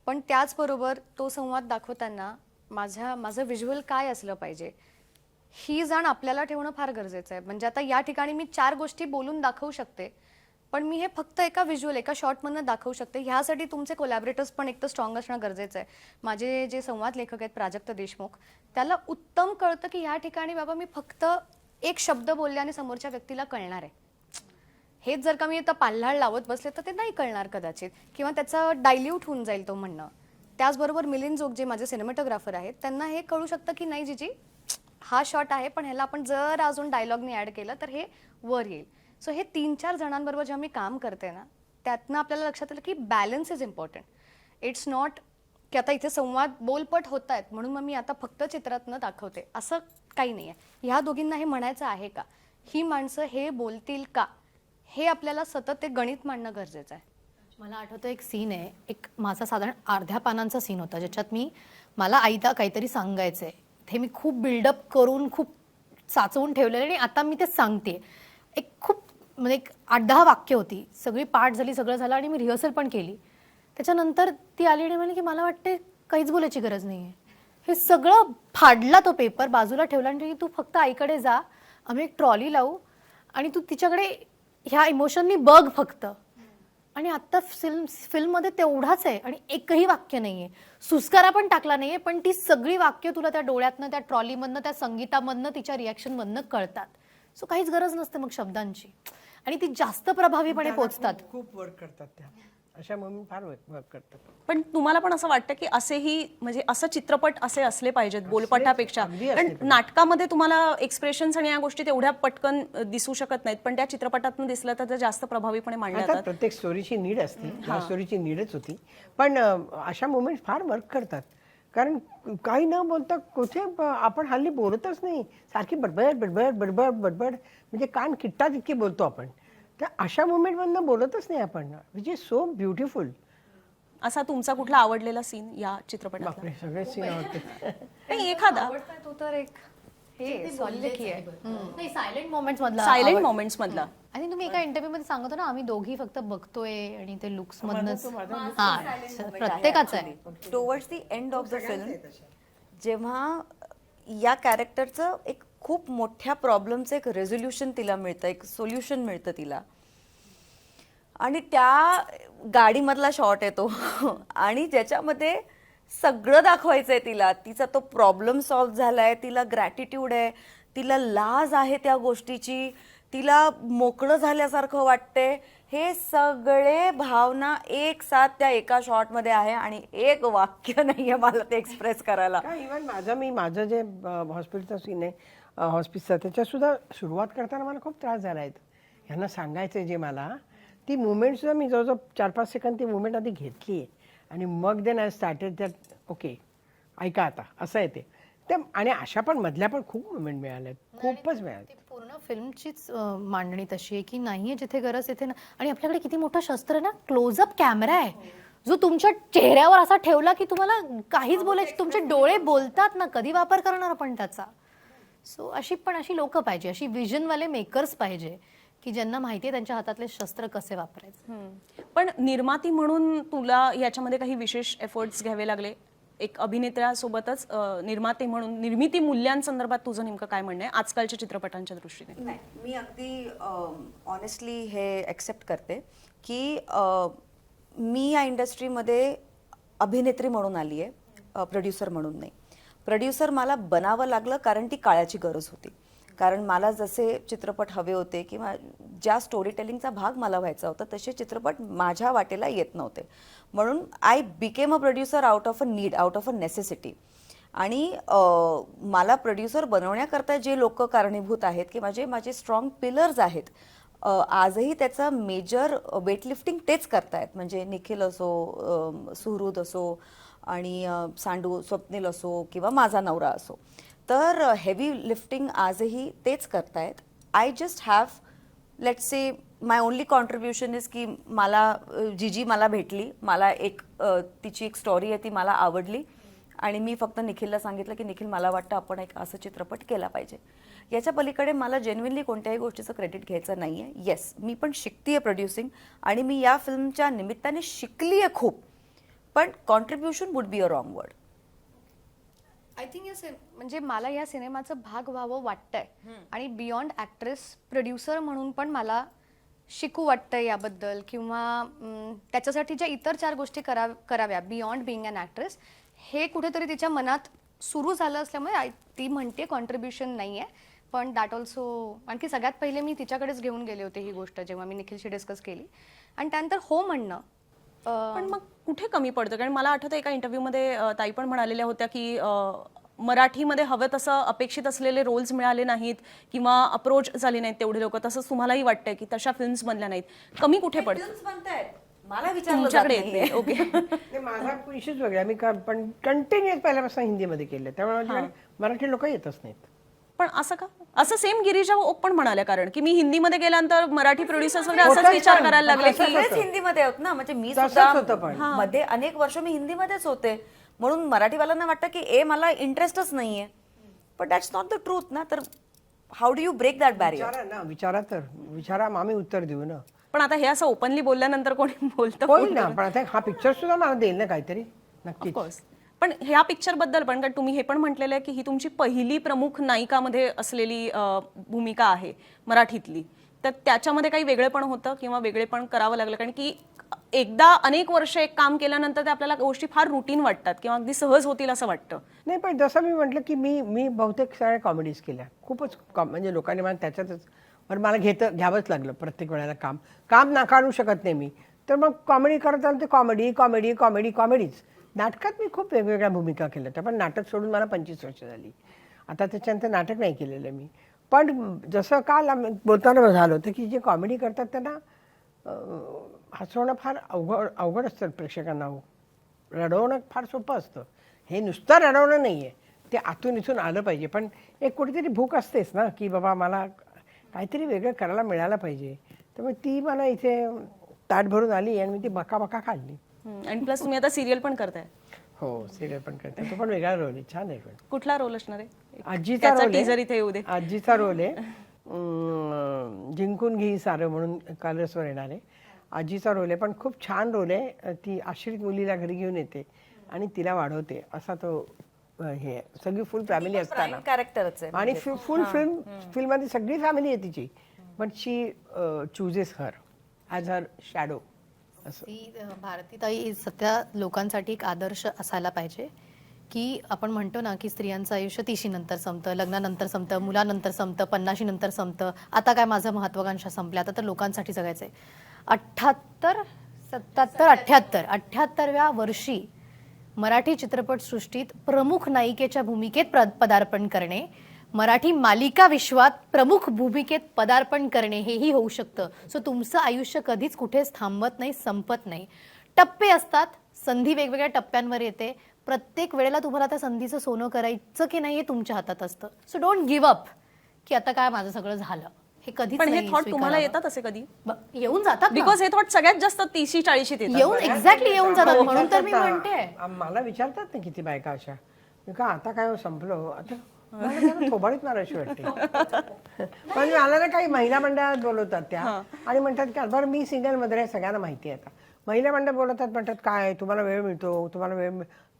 Speaker 7: पण त्याचबरोबर तो संवाद दाखवताना माझं व्हिज्युअल काय असलं पाहिजे ही जाण आपल्याला ठेवणं फार गरजेचं आहे. म्हणजे आता या ठिकाणी मी 4 गोष्टी बोलून दाखवू शकते, पण मी हे फक्त एका व्हिज्युअल, एका शॉटमधनं दाखवू शकते. ह्यासाठी तुमचे कोलॅबरेटर्स पण एक तर स्ट्रॉंग असणं गरजेचं आहे. माझे जे संवाद लेखक आहेत प्राजक्त देशमुख, त्याला उत्तम कळतं की ह्या ठिकाणी बाबा मी फक्त एक शब्द बोलले आणि समोरच्या व्यक्तीला कळणार आहे. हेच जर का मी आता पाल्हाळ लावत बसले तर ते नाही कळणार कदाचित, किंवा त्याचं डायल्यूट होऊन जाईल तो म्हणणं. त्याचबरोबर मिलिंद जोग जे माझे सिनेमॅटोग्राफर आहेत, त्यांना हे कळू शकतं की नाही जीजी हा शॉट आहे, पण ह्याला आपण जर अजून डायलॉगनी ॲड केलं तर हे वर येईल. सो हे 3-4 जणांबरोबर जेव्हा मी काम करते ना, त्यातनं आपल्याला लक्षात आलं की balance is important. It's not की आता इथे संवाद बोलपट होत आहेत म्हणून मग मी आता फक्त चित्रातनं दाखवते, असं काही नाही आहे. ह्या दोघींना हे म्हणायचं आहे का, ही माणसं हे बोलतील का, हे आपल्याला सतत ते गणित मांडणं गरजेचं आहे. मला आठवतं एक सीन आहे, एक माझा साधारण अर्ध्या पानांचा सीन होता, ज्याच्यात मला आईला काहीतरी सांगायचं आहे. ते मी खूप बिल्डअप करून खूप साचवून ठेवलेलं आणि आता मी ते सांगते. एक खूप म्हणजे एक 8-10 वाक्य होती, सगळी पाठ झाली, सगळं झालं आणि मी रिहर्सल पण केली. त्याच्यानंतर ती आली आणि म्हणली की मला वाटते काहीच बोलायची गरज नाही आहे. हे सगळं फाडला तो पेपर, बाजूला ठेवला आणि तू फक्त आईकडे जा, आम्ही एक ट्रॉली लावू आणि तू तिच्याकडे ह्या इमोशननी बघ फक्त. आणि आत्ता फिल्ममध्ये तेवढाच आहे आणि एकही वाक्य नाही आहे, सुस्कारा पण टाकला नाही आहे, पण ती सगळी वाक्य तुला त्या डोळ्यातनं, त्या ट्रॉलीमधनं, त्या संगीतामधनं, तिच्या रिॲक्शनमधनं कळतात. सो काहीच गरज नसते मग शब्दांची, आणि ती जास्त प्रभावीपणे पोचतात.
Speaker 6: खूप वर्क करतात त्या अशा मोमेंट, फार वर्क करतात.
Speaker 3: पण तुम्हाला पण असं वाटतं की असेही म्हणजे असं चित्रपट असे असले पाहिजेत बोलपटापेक्षा? कारण नाटकामध्ये तुम्हाला एक्सप्रेशन्स आणि या गोष्टी तेवढ्या पटकन दिसू शकत नाहीत, पण त्या चित्रपटातून दिसलं तर ते जास्त प्रभावीपणे मांडल्या जातात.
Speaker 6: प्रत्येक स्टोरीची नीड असते, ह्या स्टोरीची नीडच होती, पण अशा मोमेंट फार वर्क करतात. कारण काही न बोलता कुठे आपण हल्ली बोलतच नाही, सारखी बडबड बडबड बडबड बडबड, म्हणजे कान किट्टा तितके बोलतो आपण. तर अशा मोमेंटमधनं बोलतच नाही आपण, विच इज सो ब्युटिफुल.
Speaker 3: असा तुमचा कुठला आवडलेला सीन या चित्रपटात?
Speaker 6: बापरे, सगळे सीन आवडतात.
Speaker 3: नाही, एखादा
Speaker 4: तो तर एक हे सॉलिडकी आहे.
Speaker 7: नाही, सायलेंट मोमेंट्स मधला,
Speaker 3: सायलेंट मोमेंट्स मधला.
Speaker 7: आणि तुम्ही एका इंटरव्ह्यू मध्ये सांगतो ना, आम्ही दोघी फक्त बघतोय आणि ते लुक्स मधनच, हा प्रत्येकाचं आहे.
Speaker 5: Towards the end of the film जेव्हा या कॅरेक्टरचं एक खूप मोठ्या प्रॉब्लेमचं एक रेझोल्युशन तिला मिळतं, एक सोल्युशन मिळतं तिला, आणि त्या गाडीमधला शॉट येतो आणि ज्याच्यामध्ये सगळं दाखवायचं आहे तिला. तिचा तो प्रॉब्लेम सॉल्व्ह झालाय, तिला ग्रॅटिट्यूड आहे, तिला लाज आहे त्या गोष्टीची, तिला मोकळं झाल्यासारखं वाटतंय, हे सगळे भावना एक साथ त्या एका शॉटमध्ये आहे आणि एक वाक्य नाहीये मला ते एक्सप्रेस करायला.
Speaker 6: का इव्हन माझं जे हॉस्पिटलचा सीन आहे हॉस्पिसचा त्याच्यात सुद्धा सुरुवात करताना मला खूप त्रास झाला आहे. ह्यांना सांगायचं आहे जे मला ती मुवमेंट सुद्धा मी जवळजवळ 4-5 सेकंद ती मुवमेंट आधी घेतली आहे आणि मग then I started that okay ऐका आता असं आहे ते आणि अशा पण मधल्या पण खूप मुवमेंट मिळाल्या खूपच मिळाल्या.
Speaker 7: ती पूर्ण फिल्मचीच मांडणी तशी आहे की नाहीये जिथे गरज तिथे आणि आपल्याकडे किती मोठं शस्त्र ना क्लोजअप कॅमेरा आहे जो तुमच्या चेहऱ्यावर असा ठेवला की तुम्हाला काहीच बोलायचं तुमचे डोळे बोलतात ना कधी वापर करणार आपण त्याचा. सो अशी लोक पाहिजे अशी विजनवाले मेकर्स पाहिजे की ज्यांना माहिती आहे त्यांच्या हातातले शस्त्र कसे वापरायचे.
Speaker 3: पण निर्माती म्हणून तुला याच्यामध्ये काही विशेष एफर्ट्स घ्यावे लागले एक अभिनेत्यासोबतच निर्माते म्हणून निर्मिती मूल्यांसंदर्भात तुझं नेमकं काय म्हणणं आहे आजकालच्या चित्रपटांच्या दृष्टीने?
Speaker 5: नाही, मी अगदी ऑनेस्टली हे एक्सेप्ट करते की मी या इंडस्ट्रीमध्ये अभिनेत्री म्हणून आली आहे, प्रोड्युसर म्हणून नाही. प्रोड्युसर मला बनावं लागलं कारण ती काळाची गरज होती. कारण मला जसे चित्रपट हवे होते किंवा ज्या स्टोरी टेलिंगचा भाग मला व्हायचा होता तसे चित्रपट माझ्या वाटेला येत नव्हते. म्हणून I became a producer out of a need, out of a necessity. आणि मला प्रोड्युसर बनवण्याकरता जे लोक कारणीभूत आहेत किंवा जे माझे स्ट्रॉंग पिलर्स आहेत, आजही त्याचा मेजर वेटलिफ्टिंग तेच करतायत. म्हणजे निखिल असो, सुहृद असो आणि सांडू स्वप्नील असो किंवा माझा नवरा असो, तर हेवी लिफ्टिंग आजही तेच करतायत. I just have let's say my only contribution is की मला जीजी मला भेटली, मला एक तिची एक स्टोरी आहे ती मला आवडली आणि मी फक्त निखिलला सांगितलं की निखिल मला वाटतं आपण एक असं चित्रपट केला पाहिजे. याच्या पलीकडे मला जेन्युइनली कोणत्याही गोष्टीचं क्रेडिट घ्यायचं नाही आहे. येस, मी पण शिकतीये प्रोड्युसिंग आणि मी या फिल्मच्या निमित्ताने शिकली आहे खूप, पण contribution would be a wrong word.
Speaker 4: I think म्हणजे मला या सिनेमाचं भाग व्हावं वाटतंय आणि बियॉन्ड ॲक्ट्रेस प्रोड्युसर म्हणून पण मला शिकू वाटतंय याबद्दल किंवा त्याच्यासाठी ज्या इतर 4 गोष्टी कराव्या बियॉन्ड बिईंग अन ॲक्ट्रेस हे कुठेतरी तिच्या मनात सुरू झालं असल्यामुळे ती म्हणते कॉन्ट्रीब्युशन नाही आहे. पण दॅट ऑल्सो आणखी सगळ्यात पहिले मी तिच्याकडेच घेऊन गेले होते ही गोष्ट जेव्हा मी निखिलशी डिस्कस केली आणि त्यानंतर हो म्हणणं.
Speaker 3: पण मग कुठे कमी पडतं? कारण मला आठवतं एका इंटरव्ह्यूमध्ये ताई पण म्हणालेल्या होत्या की मराठीमध्ये हवं तसं अपेक्षित असलेले रोल्स मिळाले नाहीत किंवा अप्रोच झाले नाहीत तेवढे लोक. तसंच तुम्हालाही वाटतंय की तशा फिल्म्स बनल्या नाहीत. कमी कुठे पडतं?
Speaker 5: मला विचारलं
Speaker 3: तुमच्याकडे येत नाही. ओके.
Speaker 6: नाही, माझा इश्यूच वेगळा. मी पण कंटिन्युअस पहिल्यापासून हिंदीमध्ये केलं त्यामुळे मराठी लोक येतच नाहीत.
Speaker 3: पण असं का? असं सेम गिरीजा ओक पण म्हणाल्या कारण की मी हिंदीमध्ये गेल्यानंतर मराठी प्रोड्युसर्स वगैरे असाच विचार करायला लागले की
Speaker 5: सगळेच हिंदीमध्ये आहोत ना. म्हणजे मी
Speaker 6: तसंच
Speaker 5: सुद्धा
Speaker 6: होतं पण.
Speaker 5: मध्ये अनेक वर्ष मी हिंदीमध्येच होते म्हणून मराठीवाल्यांना वाटतं की मला इंटरेस्टच नाहीये. But that's not the truth ना. तर how do you break that barrier?
Speaker 6: विचारा आम्ही उत्तर देऊ ना.
Speaker 3: पण आता हे असं ओपनली बोलल्यानंतर कोणी बोलतं
Speaker 6: होईल ना, पण आता हा पिक्चर सुद्धा मला देईल ना काहीतरी नक्कीच.
Speaker 3: ऑफकोर्स. पण ह्या पिक्चर बद्दल पण कारण तुम्ही हे पण म्हटलेलं आहे की ही तुमची पहिली प्रमुख नायिकामध्ये असलेली भूमिका आहे मराठीतली, तर त्याच्यामध्ये काही वेगळेपण होतं किंवा वेगळेपण करावं लागलं? कारण की एकदा अनेक वर्ष एक काम केल्यानंतर ते आपल्याला गोष्टी फार रुटीन वाटतात किंवा अगदी सहज होतील असं वाटतं.
Speaker 6: नाही, पण जसं मी म्हटलं की मी बहुतेक सगळ्या कॉमेडीज केल्या खूपच म्हणजे लोकांनी मला त्याच्यातच पण मला घ्यावंच लागलं प्रत्येक वेळेला. काम नाकारू शकत नाही मी, तर मग कॉमेडी करत आलं ते कॉमेडीच. नाटकात मी खूप वेगवेगळ्या भूमिका केल्या त्या, पण नाटक सोडून मला 25 वर्ष झाली. आता त्याच्यानंतर नाटक नाही केलेलं मी. पण जसं काल बोलताना झालं होतं की जे कॉमेडी करतात त्यांना हसवणं फार अवघड असतं प्रेक्षकांना. रडवणं फार सोपं असतं. हे नुसतं रडवणं नाही आहे, ते आतून इथून आलं पाहिजे. पण एक कुठेतरी भूक असतेच ना की बाबा मला काहीतरी वेगळं करायला मिळालं पाहिजे. त्यामुळे ती मला इथे ताट भरून आली आणि मी ती बका खाल्ली.
Speaker 3: आणि प्लस तुम्ही आता सिरियल पण करताय.
Speaker 6: हो, सिरियल पण करते. तो पण वेगळा रोल आहे, छान आहे. पण
Speaker 3: कुठला रोल असणार आहे?
Speaker 6: आजीचा रोल
Speaker 3: टीजर इथे येऊ दे.
Speaker 6: आजीचा रोल आहे. जिंकून घेई सारं म्हणून कलर्सवर येणार आहे. आजीचा रोल आहे, पण खूप छान रोल आहे. ती आश्रित मुलीला घरी घेऊन येते आणि तिला वाढवते असा तो हे सगळी फुल फॅमिली असताना
Speaker 5: कॅरेक्टरच आहे.
Speaker 6: आणि फुल फिल्ममध्ये सगळी फॅमिली आहे तिची, but she chooses her as her shadow.
Speaker 7: ती भारतीताई सध्या लोकांसाठी एक आदर्श असायला पाहिजे की आपण म्हणतो ना की स्त्रियांचं आयुष्य 30 नंतर संपतं, लग्नानंतर संपतं, मुलानंतर संपतं, 50 नंतर संपतं. आता काय माझं महत्वाकांक्षा संपल्या, आता तर लोकांसाठी जगायचंय. अठ्ठ्याहत्तरव्या वर्षी मराठी चित्रपटसृष्टीत प्रमुख नायिकेच्या भूमिकेत पदार्पण करणे, मराठी मालिका विश्वात प्रमुख भूमिकेत पदार्पण करणे हेही होऊ शकतं. सो तुमचं आयुष्य कधीच कुठेच थांबत नाही, संपत नाही. टप्पे असतात, संधी वेगवेगळ्या टप्प्यांवर येते. प्रत्येक वेळेला तुम्हाला त्या संधीचं सोनं करायचं की नाही हे तुमच्या हातात असतं. सो डोंट गिव्ह अप की आता काय माझं सगळं झालं. हे कधीच
Speaker 3: पण हे
Speaker 7: नाही
Speaker 3: थॉट तुम्हाला
Speaker 7: स्वीकारावं.
Speaker 3: येतात असे कधी?
Speaker 7: येऊन जातात ना.
Speaker 3: बिकॉज हे थॉट सगळ्यात जास्त 30-40 येतात.
Speaker 7: येऊन एक्झॅक्टली येऊन जातात. म्हणून तर मी म्हणते
Speaker 6: मला विचारतात ना किती बायका अशा, मी का आता काय हो संपलो आता, मला जरा थोबाडीत मारायची वाटते. पण मला ना काही महिला मंडळात बोलवतात त्या आणि म्हणतात की बरं मी सिंगल मध्ये आहे, सगळ्यांना माहिती आहे. आता महिला मंडळ बोलवतात, म्हणतात काय तुम्हाला वेळ मिळतो,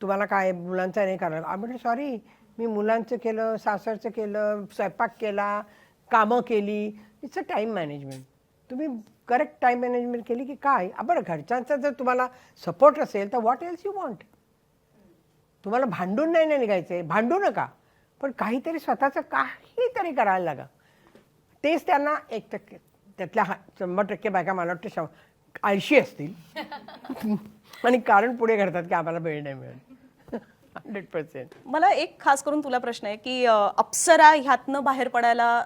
Speaker 6: तुम्हाला काय मुलांचा नाही करायला. आम्ही म्हटलं सॉरी, मी मुलांचं केलं, सासरचं केलं, स्वयंपाक केला, कामं केली. It's a time management. तुम्ही करेक्ट टाईम मॅनेजमेंट केली की काय. बरं घरच्यांचा जर तुम्हाला सपोर्ट असेल तर व्हॉट एल्स यू वॉन्ट. तुम्हाला भांडून नाही ना निघायचंय, भांडू नका, पण काहीतरी स्वतःचं काहीतरी करायला लागा. तेच त्यांना 1% त्यातल्या 100% बायका मला वाटतं आळशी असतील आणि कारण पुढे करतात की आम्हाला वेळ नाही मिळत. 100%.
Speaker 3: मला एक खास करून तुला प्रश्न आहे की अप्सरा ह्यातनं बाहेर पडायला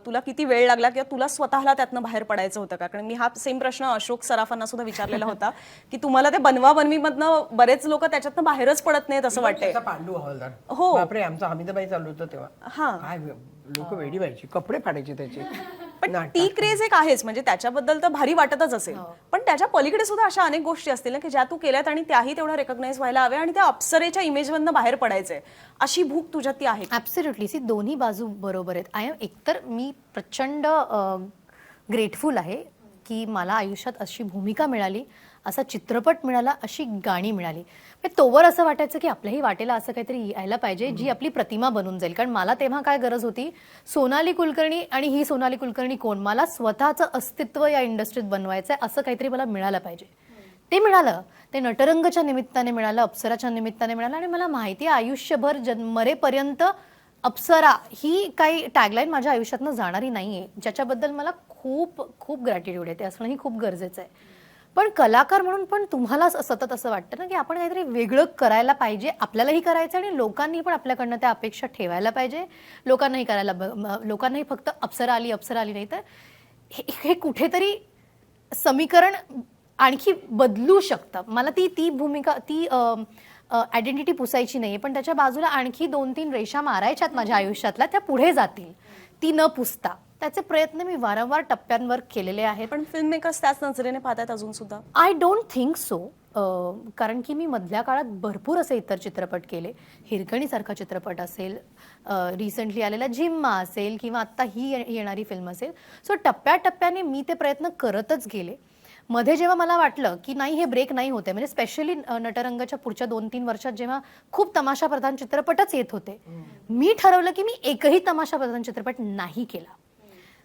Speaker 3: तुला किती वेळ लागला किंवा तुला स्वतःला त्यातनं बाहेर पडायचं होतं का? कारण मी हा सेम प्रश्न अशोक सराफांना सुद्धा विचारलेला होता की तुम्हाला ते बनवा-बनवीमधनं बरेच लोक त्याच्यातनं बाहेरच पडत नाहीत असं वाटतंय.
Speaker 6: पांडू हवालदार,
Speaker 3: हो.
Speaker 6: बापरे, आमचा हमीदाबाई चालू होतं तेव्हा, काय लोक वेडी व्हायची, कपडे फाडायचे त्याचे.
Speaker 3: पण ती क्रेज एक आहेच, म्हणजे त्याच्याबद्दल तर भारी वाटतच असेल. पण त्याच्या पलीकडे सुद्धा अशा अनेक गोष्टी असतील ना की ज्या तू केल्यात आणि त्याही तेवढ्या रेकॉग्नाइज व्हायला हव्या आणि त्या अप्सरेच्या इमेजमधनं बाहेर पडायचंय अशी भूक तुझ्यात ती आहे.
Speaker 7: ऍब्सोल्युटली. सी दोन्ही बाजू बरोबर आहेत. एकतर मी प्रचंड ग्रेटफुल आहे की मला आयुष्यात अशी भूमिका मिळाली, असा चित्रपट मिळाला, अशी गाणी मिळाली. तोवर असं वाटायचं की आपल्याही वाटेला असं काहीतरी यायला पाहिजे जी आपली प्रतिमा बनून जाईल. कारण मला तेव्हा काय गरज होती, सोनाली कुलकर्णी आणि ही सोनाली कुलकर्णी कोण, मला स्वतःचं अस्तित्व या इंडस्ट्रीत बनवायचंय, असं काहीतरी मला मिळालं पाहिजे. ते मिळालं. ते नटरंगच्या निमित्ताने मिळालं, अप्सराच्या निमित्ताने मिळालं. आणि मला माहिती आहे आयुष्यभर मरेपर्यंत अप्सरा ही काही टॅगलाईन माझ्या आयुष्यातनं जाणारी नाहीये, ज्याच्याबद्दल मला खूप खूप ग्रॅटिट्यूड आहे. ते असणंही खूप गरजेचं आहे. पण कलाकार म्हणून पण तुम्हाला सतत असं वाटतं ना की आपण काहीतरी वेगळं करायला पाहिजे, आपल्यालाही करायचं आणि लोकांनी पण आपल्याकडनं त्या अपेक्षा ठेवायला पाहिजे. लोकांनाही फक्त अप्सरा आली नाही तर हे कुठेतरी समीकरण आणखी बदलू शकतं. मला ती भूमिका, ती आयडेंटिटी पुसायची नाहीये, पण त्याच्या बाजूला आणखी 2-3 रेषा मारायच्यात माझ्या आयुष्यातल्या, त्या पुढे जातील ती न पुसता. त्याचे प्रयत्न मी वारंवार टप्प्यांवर केलेले आहेत.
Speaker 3: पण फिल्म मेकर्स त्याच नजरेने पाहतात अजून सुद्धा?
Speaker 7: I don't think so. कारण की मी मधल्या काळात भरपूर असे इतर चित्रपट केले. हिरकणीसारखा चित्रपट असेल, रिसेंटली आलेला झिम्मा असेल किंवा आत्ता ही येणारी फिल्म असेल. सो टप्प्याटप्प्याने मी ते प्रयत्न करतच गेले. मध्ये जेव्हा मला वाटलं की नाही हे ब्रेक नाही होते, म्हणजे स्पेशली नटरंगाच्या पुढच्या 2-3 वर्षात जेव्हा खूप तमाशा प्रधान चित्रपटच येत होते, मी ठरवलं की मी एकही तमाशा प्रधान चित्रपट नाही केला.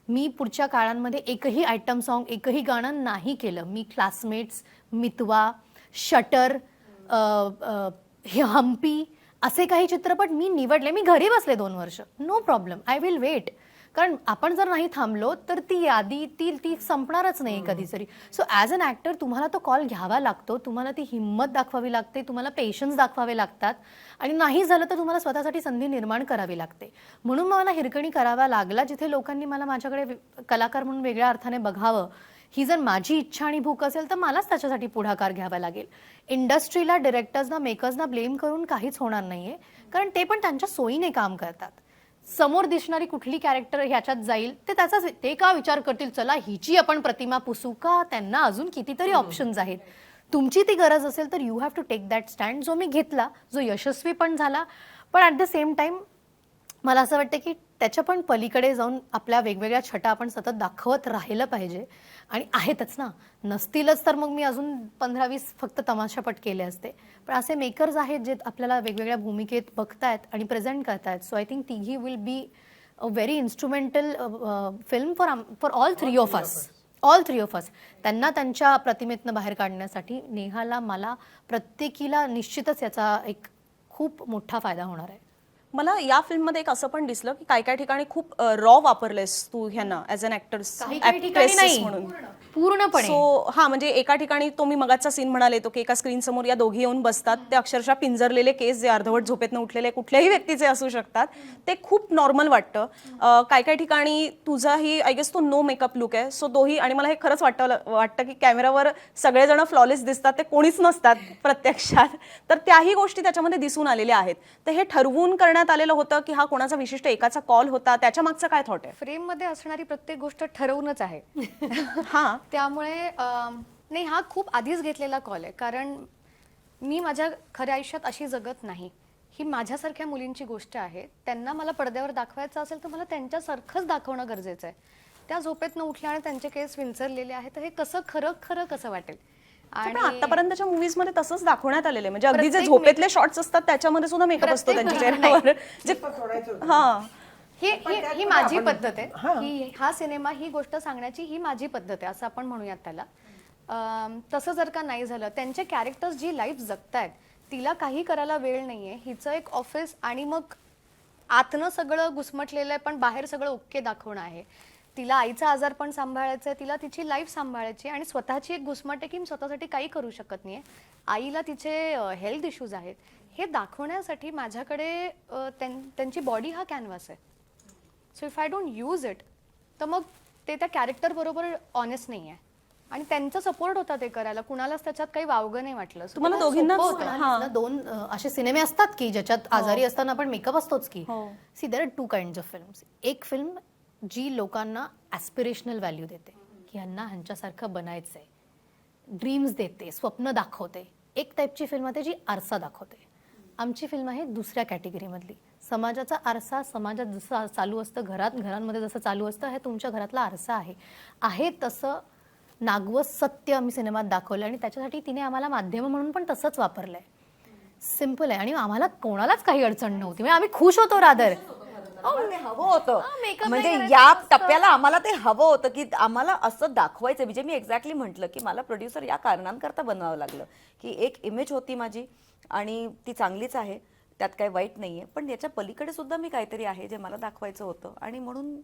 Speaker 7: मी पुढच्या काळांमध्ये एकही आयटम सॉन्ग, एकही गाणं नाही केलं. मी क्लासमेट्स, मितवा, शटर, हम्पी असे काही चित्रपट मी निवडले. मी घरी बसले 2 वर्ष, no problem, I will wait. कारण आपण जर नाही थांबलो तर ती यादी ती संपणारच नाही कधी तरी. सो ॲज अन ॲक्टर तुम्हाला तो कॉल घ्यावा लागतो, तुम्हाला ती हिंमत दाखवावी लागते, तुम्हाला पेशन्स दाखवावे लागतात आणि नाही झालं तर तुम्हाला स्वतःसाठी संधी निर्माण करावी लागते. म्हणून मला हिरकणी करावा लागला, जिथे लोकांनी मला माझ्याकडे कलाकार म्हणून वेगळ्या अर्थाने बघावं. ही जर माझी इच्छा आणि भूक असेल तर मलाच त्याच्यासाठी पुढाकार घ्यावा लागेल. इंडस्ट्रीला, डिरेक्टर्सना, मेकर्सना ब्लेम करून काहीच होणार नाहीये, कारण ते पण त्यांच्या सोयीने काम करतात. समोर दिसणारी कुठली कॅरेक्टर ह्याच्यात जाईल ते का विचार करतील चला हिची आपण प्रतिमा पुसू का. त्यांना अजून कितीतरी ऑप्शन्स आहेत. तुमची ती गरज असेल तर you have to take that stand, जो मी घेतला, जो यशस्वी पण झाला. पण ॲट द सेम टाइम मला असं वाटतं की त्याच्या पण पलीकडे जाऊन आपल्या वेगवेगळ्या छटा आपण सतत दाखवत राहिलं पाहिजे. आणि आहेतच ना, नसतीलच तर मग मी अजून 15-20 फक्त तमाशापट केले असते. पण असे मेकर्स आहेत जे आपल्याला वेगवेगळ्या भूमिकेत बघतायत आणि प्रेझेंट करतायत. सो आय थिंक तिघी will be a very instrumental film for all three of us. त्यांना त्यांच्या प्रतिमेतनं बाहेर काढण्यासाठी नेहाला, मला, प्रत्येकीला निश्चितच याचा एक खूप मोठा फायदा होणार आहे.
Speaker 3: मला या फिल्ममध्ये एक असं पण दिसलं की काय काय ठिकाणी खूप रॉ वापरलेस तू ह्यांना ॲज अन ॲक्टर्स,
Speaker 7: काही ठिकाणी नाही.
Speaker 3: म्हणून.
Speaker 7: पूर्णपणे.
Speaker 3: सो हा म्हणजे एका ठिकाणी तो मी मगाचा सीन म्हणाले तो की एका स्क्रीन समोर या दोघी येऊन बसतात, ते अक्षरशः पिंजरलेले केस जे अर्धवट झोपेतनं उठलेले कुठल्याही व्यक्तीचे असू शकतात, ते खूप नॉर्मल वाटतं. काय काय ठिकाणी तुझाही आय गेस तो नो मेकअप लुक आहे, सो तोही, आणि मला हे खरंच वाटतं की कॅमेरावर सगळेजण फ्लॉलेस दिसतात, ते कोणीच नसतात प्रत्यक्षात, तर त्याही गोष्टी त्याच्यामध्ये दिसून आलेल्या आहेत. तर हे ठरवून करण्यात आलेलं होतं की हा कोणाचा विशिष्ट एकाचा कॉल होता, त्याच्या मागचं काय थॉट आहे?
Speaker 4: फ्रेम मध्ये असणारी प्रत्येक गोष्ट ठरवूनच आहे.
Speaker 3: हा
Speaker 4: त्यामुळे नाही, हा खूप आधीच घेतलेला कॉल आहे, कारण मी माझ्या खऱ्या आयुष्यात अशी जगत नाही. ही माझ्यासारख्या मुलींची गोष्ट आहे. त्यांना मला पडद्यावर दाखवायचं असेल तर मला त्यांच्यासारखंच दाखवणं गरजेचं आहे. त्या झोपेतनं उठल्या आणि त्यांचे केस विंचरलेले आहेत, तर हे कसं खरं खरं कसं वाटेल.
Speaker 3: पण आतापर्यंतच्या मुव्हीज मध्ये तसंच दाखवण्यात आलेले, म्हणजे अगदी जे
Speaker 4: प्रत्येक
Speaker 3: झोपेतले शॉट्स असतात त्याच्यामध्ये सुद्धा मेकअप असतो त्यांच्या चेहऱ्यावर. जे हा
Speaker 4: ही माझी पद्धत आहे की हा सिनेमा, ही गोष्ट सांगण्याची ही माझी पद्धत आहे असं आपण म्हणूयात त्याला. तसं जर का नाही झालं, त्यांचे कॅरेक्टर्स जी लाईफ जगतायत तिला काही करायला वेळ नाहीये. हिचं एक ऑफिस आणि मग आतनं सगळं घुसमटलेलं आहे पण बाहेर सगळं ओके दाखवणं आहे. तिला आईचा आजार पण सांभाळायचं आहे, तिला तिची लाईफ सांभाळायची आणि स्वतःची एक घुसमट आहे की मी स्वतःसाठी काही करू शकत नाहीये. आईला तिचे हेल्थ इश्यूज आहेत, हे दाखवण्यासाठी माझ्याकडे त्यांची बॉडी हा कॅनव्हास आहे. So if I don't use it तर मग ते त्या कॅरेक्टर बरोबर ऑनेस्ट नाही आहे. आणि त्यांचा सपोर्ट होता ते करायला, कुणालाच त्याच्यात काही वावगं नाही वाटलं.
Speaker 3: तुम्हाला दोघींना
Speaker 7: दोन असे सिनेमे असतात की ज्याच्यात आजारी असताना पण मेकअप असतोच की. See there are two kinds of films. एक फिल्म जी लोकांना ॲस्पिरेशनल व्हॅल्यू देते की ह्यांना ह्यांच्यासारखं बनायचंय, ड्रीम्स देते, स्वप्न दाखवते. एक टाईपची फिल्म आहे जी आरसा दाखवते. आमची फिल्म आहे दुसऱ्या कॅटेगरीमधली. समाजाचा आरसा समाजात जसं चालू असतं, घरांमध्ये जसं चालू असतं, हे तुमच्या घरातला आरसा आहे तसं नागवं सत्य आम्ही सिनेमात दाखवलं आणि त्याच्यासाठी तिने आम्हाला माध्यम म्हणून पण तसंच वापरलंय. सिम्पल आहे आणि आम्हाला कोणालाच काही अडचण नव्हती, म्हणजे आम्ही खुश होतो रादर.
Speaker 5: ते हवं होतं, म्हणजे या टप्प्याला आम्हाला ते हवं होतं की आम्हाला असं दाखवायचं. म्हणजे मी एक्झॅक्टली म्हटलं की मला प्रोड्युसर या कारणांकरता बनवावं लागलं की एक इमेज होती माझी आणि ती चांगलीच आहे, त्यात काही वाईट नाहीये, पण याच्या पलीकडे सुद्धा मी काहीतरी आहे जे मला दाखवायचं होतं. आणि म्हणून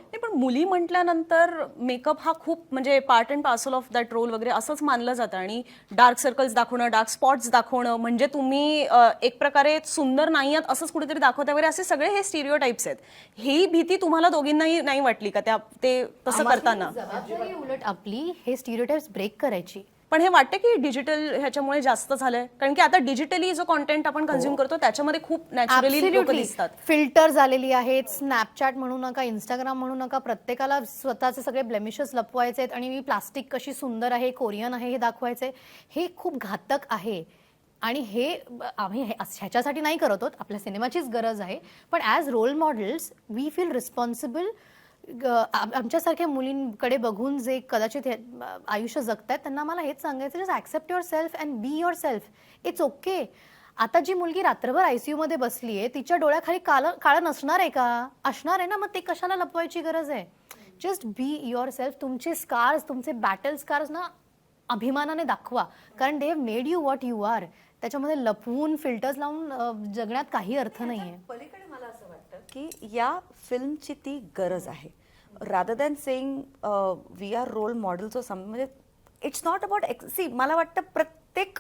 Speaker 3: नाही, पण मुली म्हटल्यानंतर मेकअप हा खूप म्हणजे part and parcel of that role वगैरे असंच मानलं जातं. आणि डार्क सर्कल्स दाखवणं, डार्क स्पॉट्स दाखवणं म्हणजे तुम्ही एक प्रकारे सुंदर नाही आहात असंच कुठेतरी दाखवता वगैरे, असे सगळे हे स्टिरियोटाइप्स आहेत. ही भीती तुम्हाला दोघींनाही नाही वाटली का ते तसं करताना?
Speaker 7: जबाबदारी उलट आपली हे स्टिरियोटाइप्स ब्रेक करायची.
Speaker 3: पण हे वाटतं की डिजिटल ह्याच्यामुळे जास्त झालंय, कारण की आता डिजिटली जो कॉन्टेंट आपण कन्झ्युम करतो त्याच्यामध्ये खूप नॅचरली लोक दिसतात.
Speaker 7: फिल्टर्स आलेली आहेत, स्नॅपचॅट म्हणू नका, इंस्टाग्राम म्हणू नका, प्रत्येकाला स्वतःचे सगळे ब्लेमिशेस लपवायचे आहेत आणि प्लास्टिक कशी सुंदर आहे, कोरियन आहे हे दाखवायचंय. हे खूप घातक आहे आणि हे आम्ही ह्याच्यासाठी नाही करत आहोत, आपल्या सिनेमाचीच गरज आहे. पण as role models we feel responsible. आमच्यासारख्या मुलींकडे बघून जे कदाचित आयुष्य जगतायत त्यांना मला हेच सांगायचं, just accept your self and be your self. It's okay. आता जी मुलगी रात्रभर ICU मध्ये बसली आहे, तिच्या डोळ्याखाली काळं नसणार आहे का? असणार आहे ना, मग ते कशाला लपवायची गरज आहे? Just be yourself. तुमचे स्कार्स, तुमचे बॅटल स्कार्स ना अभिमानाने दाखवा, कारण they have made you what you are. त्याच्यामध्ये लपवून फिल्टर्स लावून जगण्यात काही अर्थ नाहीये.
Speaker 5: पलीकडे मला असं वाटतं की या फिल्मची ती गरज आहे. Rather than saying we are role models, म्हणजे इट्स नॉट अबाउट सी. मला वाटतं प्रत्येक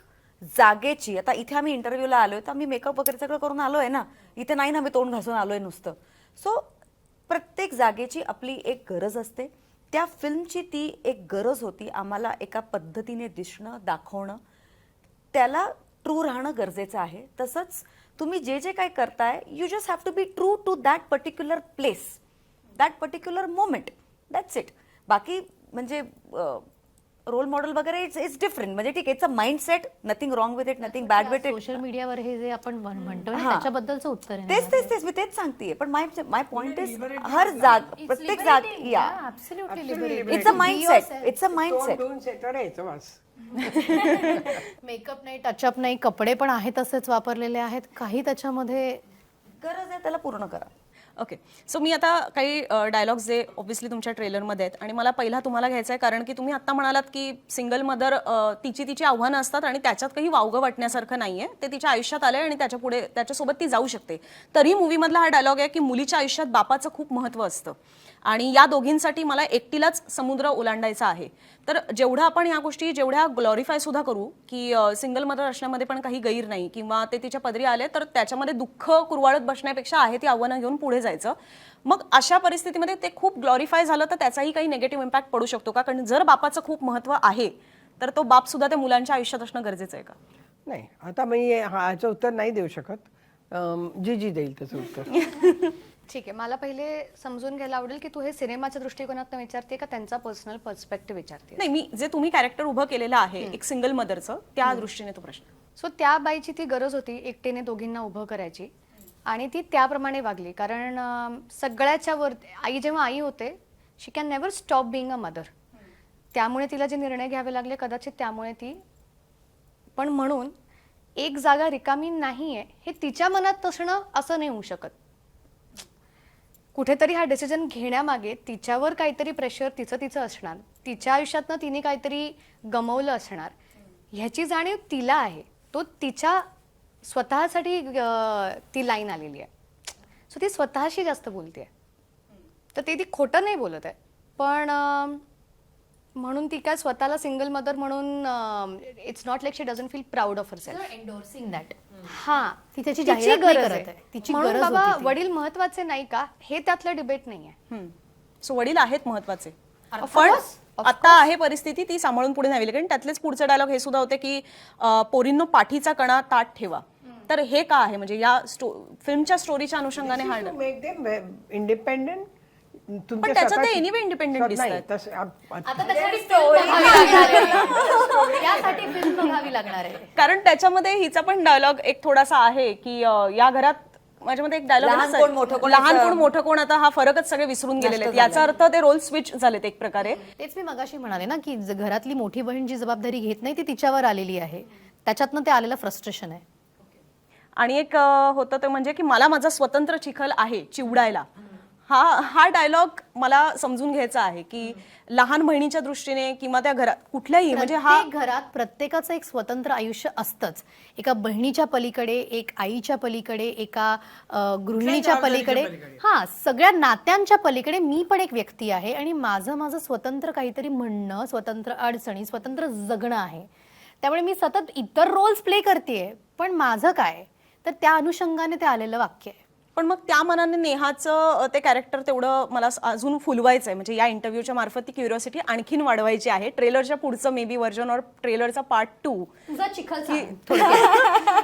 Speaker 5: जागेची, आता इथे आम्ही इंटरव्ह्यूला आलोय तर आम्ही मेकअप वगैरे सगळं करून आलोय ना, इथे नाही ना, आम्ही तोंड घासून आलोय नुसतं. सो प्रत्येक जागेची आपली एक गरज असते. त्या फिल्मची ती एक गरज होती. आम्हाला एका पद्धतीने दिसणं, दाखवणं, त्याला ट्रू राहणं गरजेचं आहे. तसंच तुम्ही जे जे काय करताय, you just have to be true to that particular place, that particular moment, that's it. बाकी म्हणजे रोल मॉडेल वगैरे इट्स डिफरंट. म्हणजे ठीक आहे, it's a mindset, nothing wrong with it, nothing bad with it.
Speaker 7: Social मीडियावर हे जे आपण म्हणतो ना, त्याच्याबद्दलचं उत्तर आहे.
Speaker 5: तेच मी तेच सांगतेय. पण माय पॉइंट इज प्रत्येक या it's a mindset, it's a mindset.
Speaker 7: Makeup नाही, टचअप नाही, कपडे पण आहे तसेच वापरलेले आहेत, काही त्याच्यामध्ये
Speaker 5: गरज आहे त्याला पूर्ण करा.
Speaker 3: ओके, सो मी आता काही डायलॉग्स जे ऑब्व्हियसली तुमच्या ट्रेलरमध्ये आहेत आणि मला पहिला तुम्हाला घ्यायचा आहे, कारण की तुम्ही आत्ता म्हणालात की सिंगल मदर तिची आव्हानं असतात आणि त्याच्यात काही वावगं वाटण्यासारखं नाहीये. ते तिच्या आयुष्यात आलंय आणि त्याच्यासोबत ती जाऊ शकते. तरी मूवीमधला हा डायलॉग आहे की मुलीच्या आयुष्यात बापाचं खूप महत्त्व असतं आणि या दोघींसाठी मला एकटीलाच समुद्र ओलांडायचा आहे. तर जेवढं आपण या गोष्टी जेवढ्या ग्लोरिफाय सुद्धा करू की सिंगल मदर असण्यामध्ये पण काही गैर नाही किंवा ते तिच्या पदरी आले तर त्याच्यामध्ये दुःख कुरवाळत बसण्यापेक्षा आहे ती आव्हानं घेऊन पुढे जायचं. मग अशा परिस्थितीमध्ये ते खूप ग्लोरिफाय झालं तर त्याचाही काही निगेटिव्ह इम्पॅक्ट पडू शकतो का? कारण जर बापाचं खूप महत्त्व आहे तर तो बाप सुद्धा त्या मुलांच्या आयुष्यात असणं गरजेचं आहे का?
Speaker 6: नाही, आता मी ह्याचं उत्तर नाही देऊ शकत. जी देईल त्याचं उत्तर.
Speaker 4: ठीक आहे, मला पहिले समजून घ्यायला आवडेल की तू हे सिनेमाच्या दृष्टिकोनातून विचारते का त्यांचा पर्सनल पर्स्पेक्टिव्ह विचारते?
Speaker 3: नाही, मी जे तुम्ही कॅरेक्टर उभं केलेलं आहे एक सिंगल मदरचं त्या दृष्टीने तो प्रश्न.
Speaker 4: सो त्या बाईची ती गरज होती एकटीने दोघींना उभं करायची आणि ती त्याप्रमाणे वागली. कारण सगळ्याच्या वर आई जेव्हा आई होते she can never stop being a mother. त्यामुळे तिला जे निर्णय घ्यावे लागले कदाचित त्यामुळे ती पण म्हणून एक जागा रिकामी नाहीये हे तिच्या मनात असणं असं नाही होऊ शकत. कुठेतरी हा डिसिजन घेण्यामागे तिच्यावर काहीतरी प्रेशर तिचं असणार, तिच्या आयुष्यातनं तिने काहीतरी गमवलं असणार ह्याची जाणीव तिला आहे. तो तिच्या स्वतःसाठी ती लाईन आलेली आहे. सो ती स्वतःशी जास्त बोलते तर ती खोटं नाही बोलत आहे. पण म्हणून ती काय स्वतःला सिंगल मदर म्हणून it's not like she doesn't feel proud of herself.
Speaker 7: Endorsing that.
Speaker 4: हा,
Speaker 7: ती त्याची
Speaker 4: तिची
Speaker 7: जाहिरात नाही
Speaker 4: गरज
Speaker 7: करत आहे. तिची
Speaker 4: म्हणून
Speaker 7: गरज
Speaker 4: बाबा
Speaker 7: होती ती.
Speaker 4: वडील महत्वाचे नाही का हे त्यातलं डिबेट नाहीये.
Speaker 3: सो वडील आहेत महत्वाचे पण आता आहे परिस्थिती ती सांभाळून पुढे न्यावी लागेल. त्यातलेच पुढचे डायलॉग हे सुद्धा होते की पोरींनो पाठीचा कणा ताट ठेवा. तर हे का आहे म्हणजे या फिल्मच्या स्टोरीच्या अनुषंगाने हा
Speaker 6: मेक देम इंडिपेंडेंट.
Speaker 3: पण त्याच्यात ते एनिवे इंडिपेंडेंट दिसतात.
Speaker 7: त्यासाठी फिल्म बघावी लागणार आहे.
Speaker 3: कारण त्याच्यामध्ये हिचा पण डायलॉग एक थोडासा आहे की या घरात माझ्यामध्ये एक डायलॉग
Speaker 5: लहान कोण मोठं कोण
Speaker 3: लहान कोण मोठं कोण आता हा फरकच सगळे विसरून गेलेले आहेत. याचा अर्थ ते रोल स्विच झालेत एक प्रकारे.
Speaker 7: तेच मी मगाशी म्हणाले ना की घरातली मोठी बहीण जी जबाबदारी घेत नाही ती तिच्यावर आलेली आहे. त्याच्यातनं ते आलेलं फ्रस्ट्रेशन आहे.
Speaker 3: आणि एक होतं ते म्हणजे की मला माझा स्वतंत्र चिखल आहे चिवडायला. हा डायलॉग मला समजून घ्यायचा आहे की लहान बहिणीच्या दृष्टीने किंवा त्या घरात कुठल्याही म्हणजे हा
Speaker 7: घरात प्रत्येकाचं एक स्वतंत्र आयुष्य असतंच. एका बहिणीच्या पलीकडे, एक आईच्या पलीकडे, एका गृहिणीच्या पलीकडे, हा सगळ्या नात्यांच्या पलीकडे मी पण एक व्यक्ती आहे आणि माझं स्वतंत्र काहीतरी म्हणणं, स्वतंत्र अडचणी, स्वतंत्र जगणं आहे. त्यामुळे मी सतत इतर रोल्स प्ले करतेय पण माझं काय, तर त्या अनुषंगाने ते आलेलं वाक्य आहे.
Speaker 3: पण मग त्या मनाने नेहाचं ते कॅरेक्टर तेवढं मला अजून फुलवायचं आहे. म्हणजे या इंटरव्ह्यूच्या मार्फत ती क्युरिओसिटी आणखीन वाढवायची आहे. ट्रेलरच्या पुढचं मे बी व्हर्जन और ट्रेलरचा पार्ट 2
Speaker 7: तुझा चिखल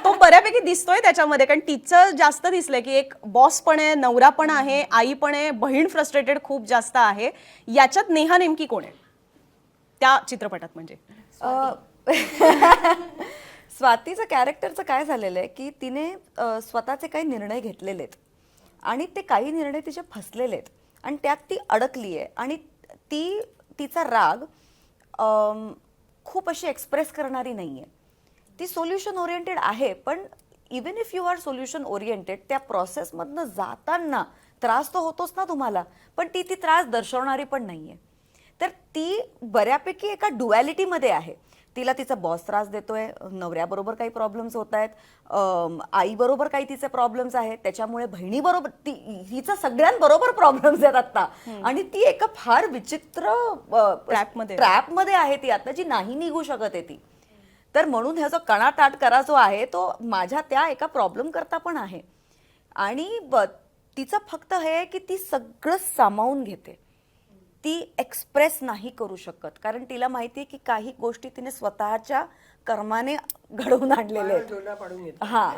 Speaker 3: तो बऱ्यापैकी दिसतोय त्याच्यामध्ये. कारण तिचं जास्त दिसलंय की एक बॉस पण आहे, नवरा पण आहे, आई पण आहे, बहीण फ्रस्ट्रेटेड खूप जास्त आहे. याच्यात नेहा नेमकी कोण आहे त्या चित्रपटात? म्हणजे
Speaker 5: स्वातीचं कॅरेक्टरचं काय झालेलं आहे की तिने स्वतःचे काही निर्णय घेतलेले आहेत आणि ते काही निर्णय तिचे फसलेले आहेत आणि त्यात ती अडकली आहे आणि ती तिचा राग खूप अशी एक्सप्रेस करणारी नाही आहे. ती सोल्युशन ओरिएंटेड आहे पण even if you are solution oriented त्या प्रोसेसमधनं जाताना त्रास तर होतोच ना तुम्हाला, पण ती त्रास दर्शवणारी पण नाही आहे. तर ती बऱ्यापैकी एका डुॲलिटीमध्ये आहे. तिला तिचा बॉस त्रास देतोय, नवऱ्याबरोबर काही प्रॉब्लेम्स होत आहेत, आईबरोबर काही तिचे प्रॉब्लेम्स आहेत, त्याच्यामुळे बहिणीबरोबर हिचा सगळ्यांबरोबर प्रॉब्लेम्स आहेत आता आणि ती एका फार विचित्र ट्रॅपमध्ये आहे ती आता जी नाही निघू शकत आहे ती. तर म्हणून ह्या जो कणाताट करा जो आहे तो माझ्या त्या एका प्रॉब्लेम करता पण आहे आणि तिचं फक्त हे आहे की ती सगळं सामावून घेते. ती एक्सप्रेस नाही करू शकत कारण तिला माहिती आहे की काही गोष्टी तिने स्वतःच्या कर्माने घडवून आणलेल्या आहेत. हा,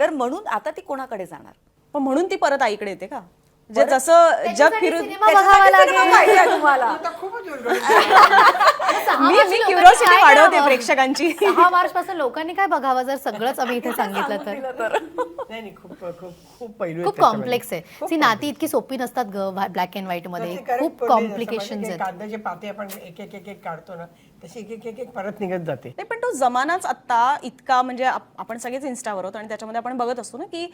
Speaker 5: तर म्हणून आता ती कोणाकडे जाणार?
Speaker 3: पण म्हणून ती परत आईकडे येते का? जे जसं जग फिरून
Speaker 5: तुम्हाला
Speaker 3: मी क्युरिओसिटी वाढवते प्रेक्षकांची.
Speaker 7: 6 मार्च पासून लोकांनी काय बघावं जर सगळंच आम्ही इथे सांगितलं तर?
Speaker 6: नाही, खूप पैलू
Speaker 7: खूप कॉम्प्लेक्स आहे. ती नाती इतकी सोपी नसतात ग ब्लॅक अँड व्हाईट मध्ये. खूप कॉम्प्लिकेशन्स आहेत.
Speaker 6: कांद्याचे पाते आपण एक एक काढतो ना तशी एक परत निघत जाते.
Speaker 3: नाही, पण तो जमानाच आत्ता इतका म्हणजे आपण सगळेच इन्स्टावर आहोत आणि त्याच्यामध्ये आपण बघत असतो ना की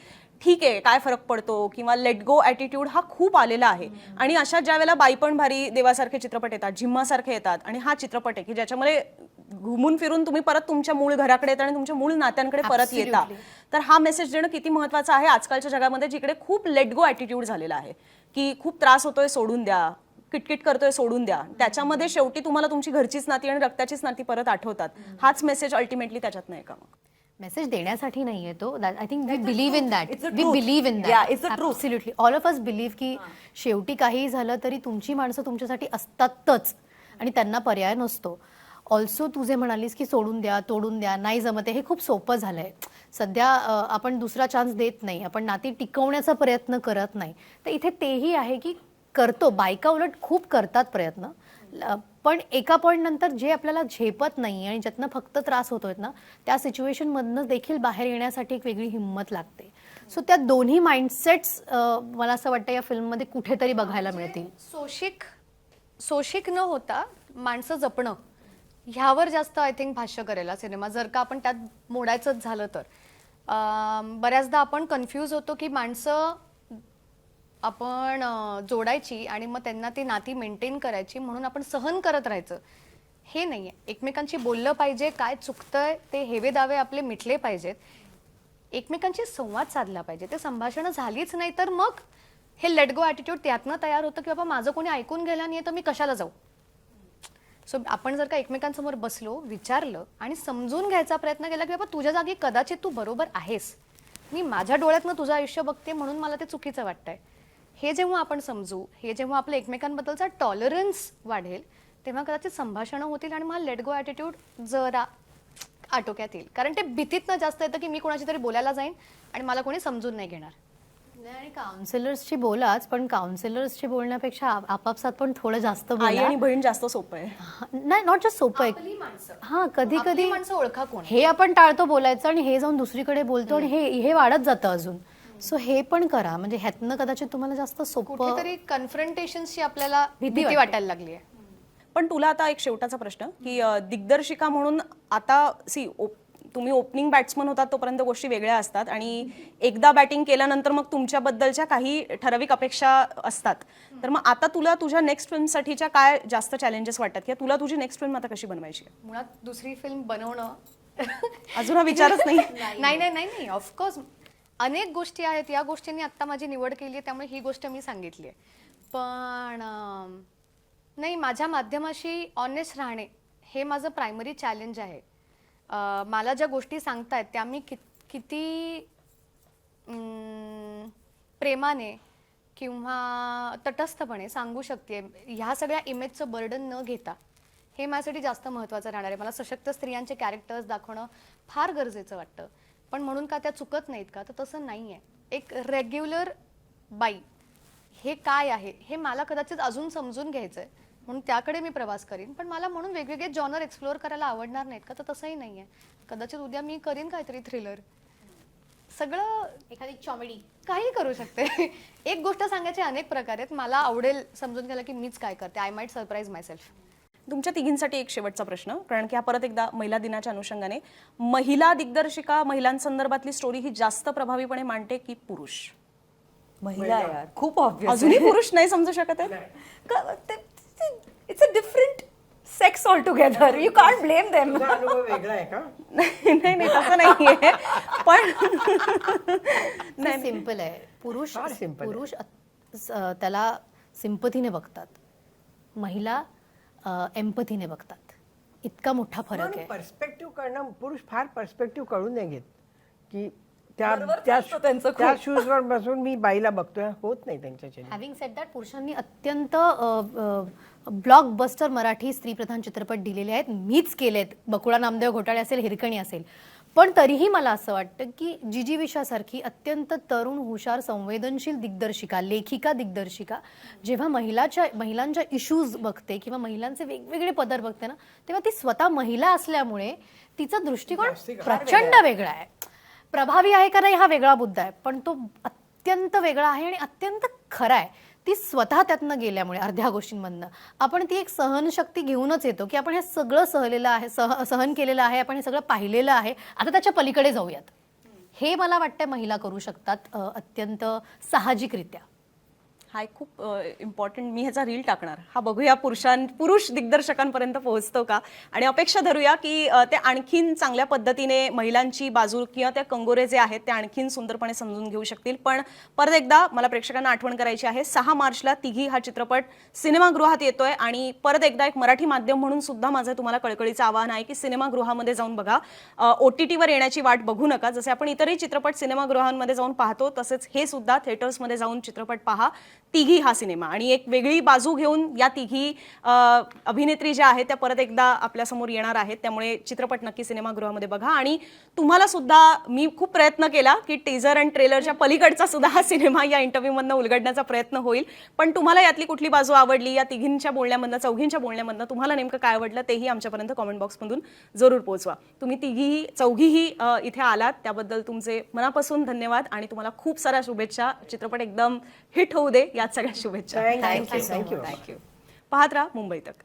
Speaker 3: ठीक आहे काय फरक पडतो किंवा लेट गो ॲटिट्यूड हा खूप आलेला आहे. आणि अशा ज्या वेळेला बाई पण भारी देवासारखे चित्रपट येतात, झिम्मासारखे येतात आणि हा चित्रपट आहे की ज्याच्यामध्ये घुमून फिरून तुम्ही परत तुमच्या मूळ घराकडे येता आणि तुमच्या मूळ नात्यांकडे परत येता. तर हा मेसेज देणं किती महत्वाचं आहे आजकालच्या जगामध्ये, जिकडे खूप लेट गो ॲटिट्यूड झालेला आहे, की खूप त्रास होतोय सोडून द्या, किटकिट करतोय सोडून द्या. त्याच्यामध्ये शेवटी तुम्हाला तुमची घरचीच नाती आणि रक्ताचीच नाती परत आठवतात. हाच मेसेज अल्टिमेटली त्याच्यात नाही का? मग
Speaker 7: मेसेज देण्यासाठी नाहीये तो. I think we believe in that.
Speaker 5: It's a
Speaker 7: we
Speaker 5: truth.
Speaker 7: Believe in
Speaker 5: Yeah, it's a
Speaker 7: that.
Speaker 5: truth.
Speaker 7: Absolutely. All of us believe की शेवटी काहीही झालं तरी तुमची माणसं तुमच्यासाठी असतातच आणि त्यांना पर्याय नसतो. ऑल्सो तू जे म्हणालीस की सोडून द्या, तोडून द्या, नाही जमते, हे खूप सोपं झालंय सध्या. आपण दुसरा चान्स देत नाही, आपण नाती टिकवण्याचा प्रयत्न करत नाही. तर इथे तेही आहे की करतो, बायका उलट खूप करतात प्रयत्न, पण एका पॉईंट नंतर जे आपल्याला झेपत नाही आणि ज्यातनं फक्त त्रास होतोय ना, त्या सिच्युएशनमधनं देखील बाहेर येण्यासाठी एक वेगळी हिंमत लागते. सो त्या दोन्ही माइंडसेट्स मला असं वाटतं या फिल्ममध्ये कुठेतरी बघायला मिळतील.
Speaker 4: सोशिक न होता माणसं जपणं ह्यावर जास्त आय थिंक भाष्य करेल हा सिनेमा, जर का आपण त्यात मोडायचंच झालं तर. बऱ्याचदा आपण कन्फ्यूज होतो की माणसं आपण जोडायची आणि मग त्यांना ती नाती मेंटेन करायची म्हणून आपण सहन करत राहायचं, हे नाहीये. एकमेकांशी बोललं पाहिजे, काय चुकतंय ते हेवे दावे आपले मिटले पाहिजेत, एकमेकांशी संवाद साधला पाहिजे. ते संभाषणं झालीच नाही तर मग हे लेट गो ॲटिट्यूड त्यातनं तयार होतं की बाबा माझं कोणी ऐकून गेलं नाही तर मी कशाला जाऊ. सो आपण जर का एकमेकांसमोर बसलो, विचारलं आणि समजून घ्यायचा प्रयत्न केला की बाबा तुझ्या जागी कदाचित तू बरोबर आहेस, मी माझ्या डोळ्यातनं तुझं आयुष्य बघते म्हणून मला ते चुकीचं वाटतंय, हे जेव्हा आपण समजू, हे जेव्हा आपल्या एकमेकांबद्दलचा टॉलरन्स वाढेल, तेव्हा कदाचित संभाषणं होतील आणि मला लेट गो ॲटिट्यूड जरा आटोक्यात येईल. कारण ते भीतीतनं जास्त येतं की मी कोणाशी तरी बोलायला जाईन आणि मला कोणी समजून नाही घेणार.
Speaker 7: आणि काउन्सिलर्सची बोलाच, पण काउन्सिलर्सची बोलण्यापेक्षा आपापसात पण थोडं जास्त
Speaker 3: आई
Speaker 7: बोला.
Speaker 3: आणि बहीण जास्त सोपं आहे.
Speaker 7: नाही, नॉट जस्ट सोपं आहे. हा, कधी कधी
Speaker 4: माणसं ओळखा कोण,
Speaker 7: हे आपण टाळतो बोलायचं आणि हे जाऊन दुसरीकडे बोलतो आणि हे वाढत जातं अजून. सो हे पण करा, म्हणजे ह्यातनं कदाचित तुम्हाला जास्त सोपं.
Speaker 4: कुठेतरी कन्फ्रंटेशनची आपल्याला भीती वाटायला लागली आहे.
Speaker 3: पण तुला आता एक शेवटाचा प्रश्न, की दिग्दर्शिका म्हणून आता तुम्ही ओपनिंग बॅट्समन होतात तोपर्यंत गोष्टी वेगळ्या असतात आणि एकदा बॅटिंग केल्यानंतर मग तुमच्याबद्दलच्या काही ठराविक अपेक्षा असतात. तर मग आता तुला तुझ्या नेक्स्ट फिल्मसाठीच्या काय जास्त चॅलेंजेस वाटतात, किंवा तुला तुझी नेक्स्ट फिल्म आता कशी बनवायची आहे?
Speaker 4: मुळात दुसरी फिल्म बनवणं
Speaker 3: अजून हा विचारच नाही.
Speaker 4: नाही ऑफकोर्स अनेक गोष्टी आहेत, या गोष्टींनी आत्ता माझी निवड केली आहे त्यामुळे ही गोष्ट मी सांगितली आहे. पण नाही, माझ्या माध्यमाशी ऑनेस्ट राहणे हे माझं प्रायमरी चॅलेंज आहे. मला ज्या गोष्टी सांगतायत त्या मी किती प्रेमाने किंवा तटस्थपणे सांगू शकते, ह्या सगळ्या इमेजचं बर्डन न घेता, हे माझ्यासाठी जास्त महत्त्वाचं राहणार आहे. मला सशक्त स्त्रियांचे कॅरेक्टर्स दाखवणं फार गरजेचं वाटतं, पण म्हणून का त्या चुकत नाहीत का, तर तसं नाही आहे. एक रेग्युलर बाई हे काय आहे हे मला कदाचित अजून समजून घ्यायचं आहे, म्हणून त्याकडे मी प्रवास करीन. पण मला म्हणून वेगवेगळे जॉनर एक्सप्लोअर करायला आवडणार नाहीत का, तर तसंही नाही आहे. कदाचित उद्या मी करीन काहीतरी थ्रिलर, सगळं
Speaker 7: एखादी कॉमेडी
Speaker 4: काही करू शकते. एक गोष्ट सांगायचे अनेक प्रकार आहेत, मला आवडेल समजून घ्यायला की मीच काय करते. I might surprise my self.
Speaker 3: तुमच्या तिघींसाठी एक शेवटचा प्रश्न, कारण की हा परत एकदा महिला दिनाच्या अनुषंगाने, महिला दिग्दर्शिका महिलांसंदर्भातली स्टोरी ही जास्त प्रभावीपणे मांडते की पुरुष?
Speaker 5: महिला यार, खूप ऑब्वियस.
Speaker 3: अजूनही पुरुष नाही समजू शकत आहे.
Speaker 5: It's a different sex all together, you can't blame them.
Speaker 6: तुझा अनुभव वेगळा आहे का?
Speaker 3: नाही तसं नाहीये, पण
Speaker 7: नाही, सिम्पल आहे. पुरुष
Speaker 6: फार simple आहे.
Speaker 7: पुरुष त्याला सिंपथीने बघतात, महिला एम्पथीने बघतात. इतका मोठा फरक आहे.
Speaker 6: पर्स्पेक्टिव्ह करणं, पुरुष फार पर्स्पेक्टिव्ह कळून नाही घेत की
Speaker 5: बरोबर चालतं त्यांचं खूप.
Speaker 6: त्या शूजवर बसून मी बाईला बघतोय, होत नाही त्यांच्याच्या.
Speaker 7: हॅव्हिंग सेड दॅट, पुरुषांनी अत्यंत ब्लॉकबस्टर मराठी स्त्रीप्रधान चित्रपट दिलेले आहेत, मीच केलेत. बकुळा नामदेव घोटाळे असेल, हिरकणी असेल, पण तरीही मला असं वाटतं की जीजी विशासारखी अत्यंत तरुण, हुशार, संवेदनशील दिग्दर्शिका, लेखिका, दिग्दर्शिका जेव्हा महिलांच्या इश्यूज बघते किंवा महिलांचे वेगवेगळे पदर बघते ना, तेव्हा ती स्वतः महिला असल्यामुळे तिचा दृष्टिकोन प्रचंड वेगळा आहे. प्रभावी आहे का नाही हा वेगळा मुद्दा आहे, पण तो अत्यंत वेगळा आहे आणि अत्यंत खरा आहे. ती स्वतः त्यातनं गेल्यामुळे अर्ध्या गोष्टींमधनं आपण ती एक सहनशक्ती घेऊनच येतो की आपण हे सगळं सहलेलं आहे, सहन केलेलं आहे, आपण हे सगळं पाहिलेलं आहे, आता त्याच्या पलीकडे जाऊयात. हे मला वाटतं महिला करू शकतात अत्यंत साहजिकरित्या.
Speaker 3: हा एक खूप इम्पॉर्टंट, मी ह्याचा रील टाकणार, हा बघूया पुरुष दिग्दर्शकांपर्यंत पोहोचतो का, आणि अपेक्षा धरूया की ते आणखीन चांगल्या पद्धतीने महिलांची बाजू किंवा त्या कंगोरे जे आहेत ते आणखीन सुंदरपणे समजून घेऊ शकतील. पण परत एकदा मला प्रेक्षकांना आठवण करायची आहे, 6 मार्चला तिघी हा चित्रपट सिनेमागृहात येतोय. आणि परत एकदा एक मराठी माध्यम म्हणून सुद्धा माझं तुम्हाला कळकळीचं आवाहन आहे की सिनेमागृहामध्ये जाऊन बघा. OTTवर येण्याची वाट बघू नका. जसे आपण इतरही चित्रपट सिनेमागृहांमध्ये जाऊन पाहतो तसेच हे सुद्धा थिएटर्समध्ये जाऊन चित्रपट पहा, तिघी हा सिनेमा. आणि एक वेगळी बाजू घेऊन या तिघी अभिनेत्री ज्या आहेत त्या परत एकदा आपल्यासमोर येणार आहेत. त्यामुळे चित्रपट नक्की सिनेमागृहामध्ये बघा. आणि तुम्हाला सुद्धा मी खूप प्रयत्न केला की टीजर आणि ट्रेलरच्या पलीकडचा सुद्धा हा सिनेमा या इंटरव्ह्यूमधनं उलगडण्याचा प्रयत्न होईल. पण तुम्हाला यातली कुठली बाजू आवडली, या तिघींच्या बोलण्यामधनं, चौघींच्या बोलण्यामधनं तुम्हाला नेमकं काय आवडलं तेही आमच्यापर्यंत कॉमेंट बॉक्समधून जरूर पोहोचवा. तुम्ही चौघीही इथे आलात त्याबद्दल तुमचे मनापासून धन्यवाद आणि तुम्हाला खूप साऱ्या शुभेच्छा. चित्रपट एकदम हिट होऊ दे, यात सगळ्या शुभेच्छा.
Speaker 6: थँक्यू.
Speaker 3: थँक्यू. पाहत राहा मुंबई तक.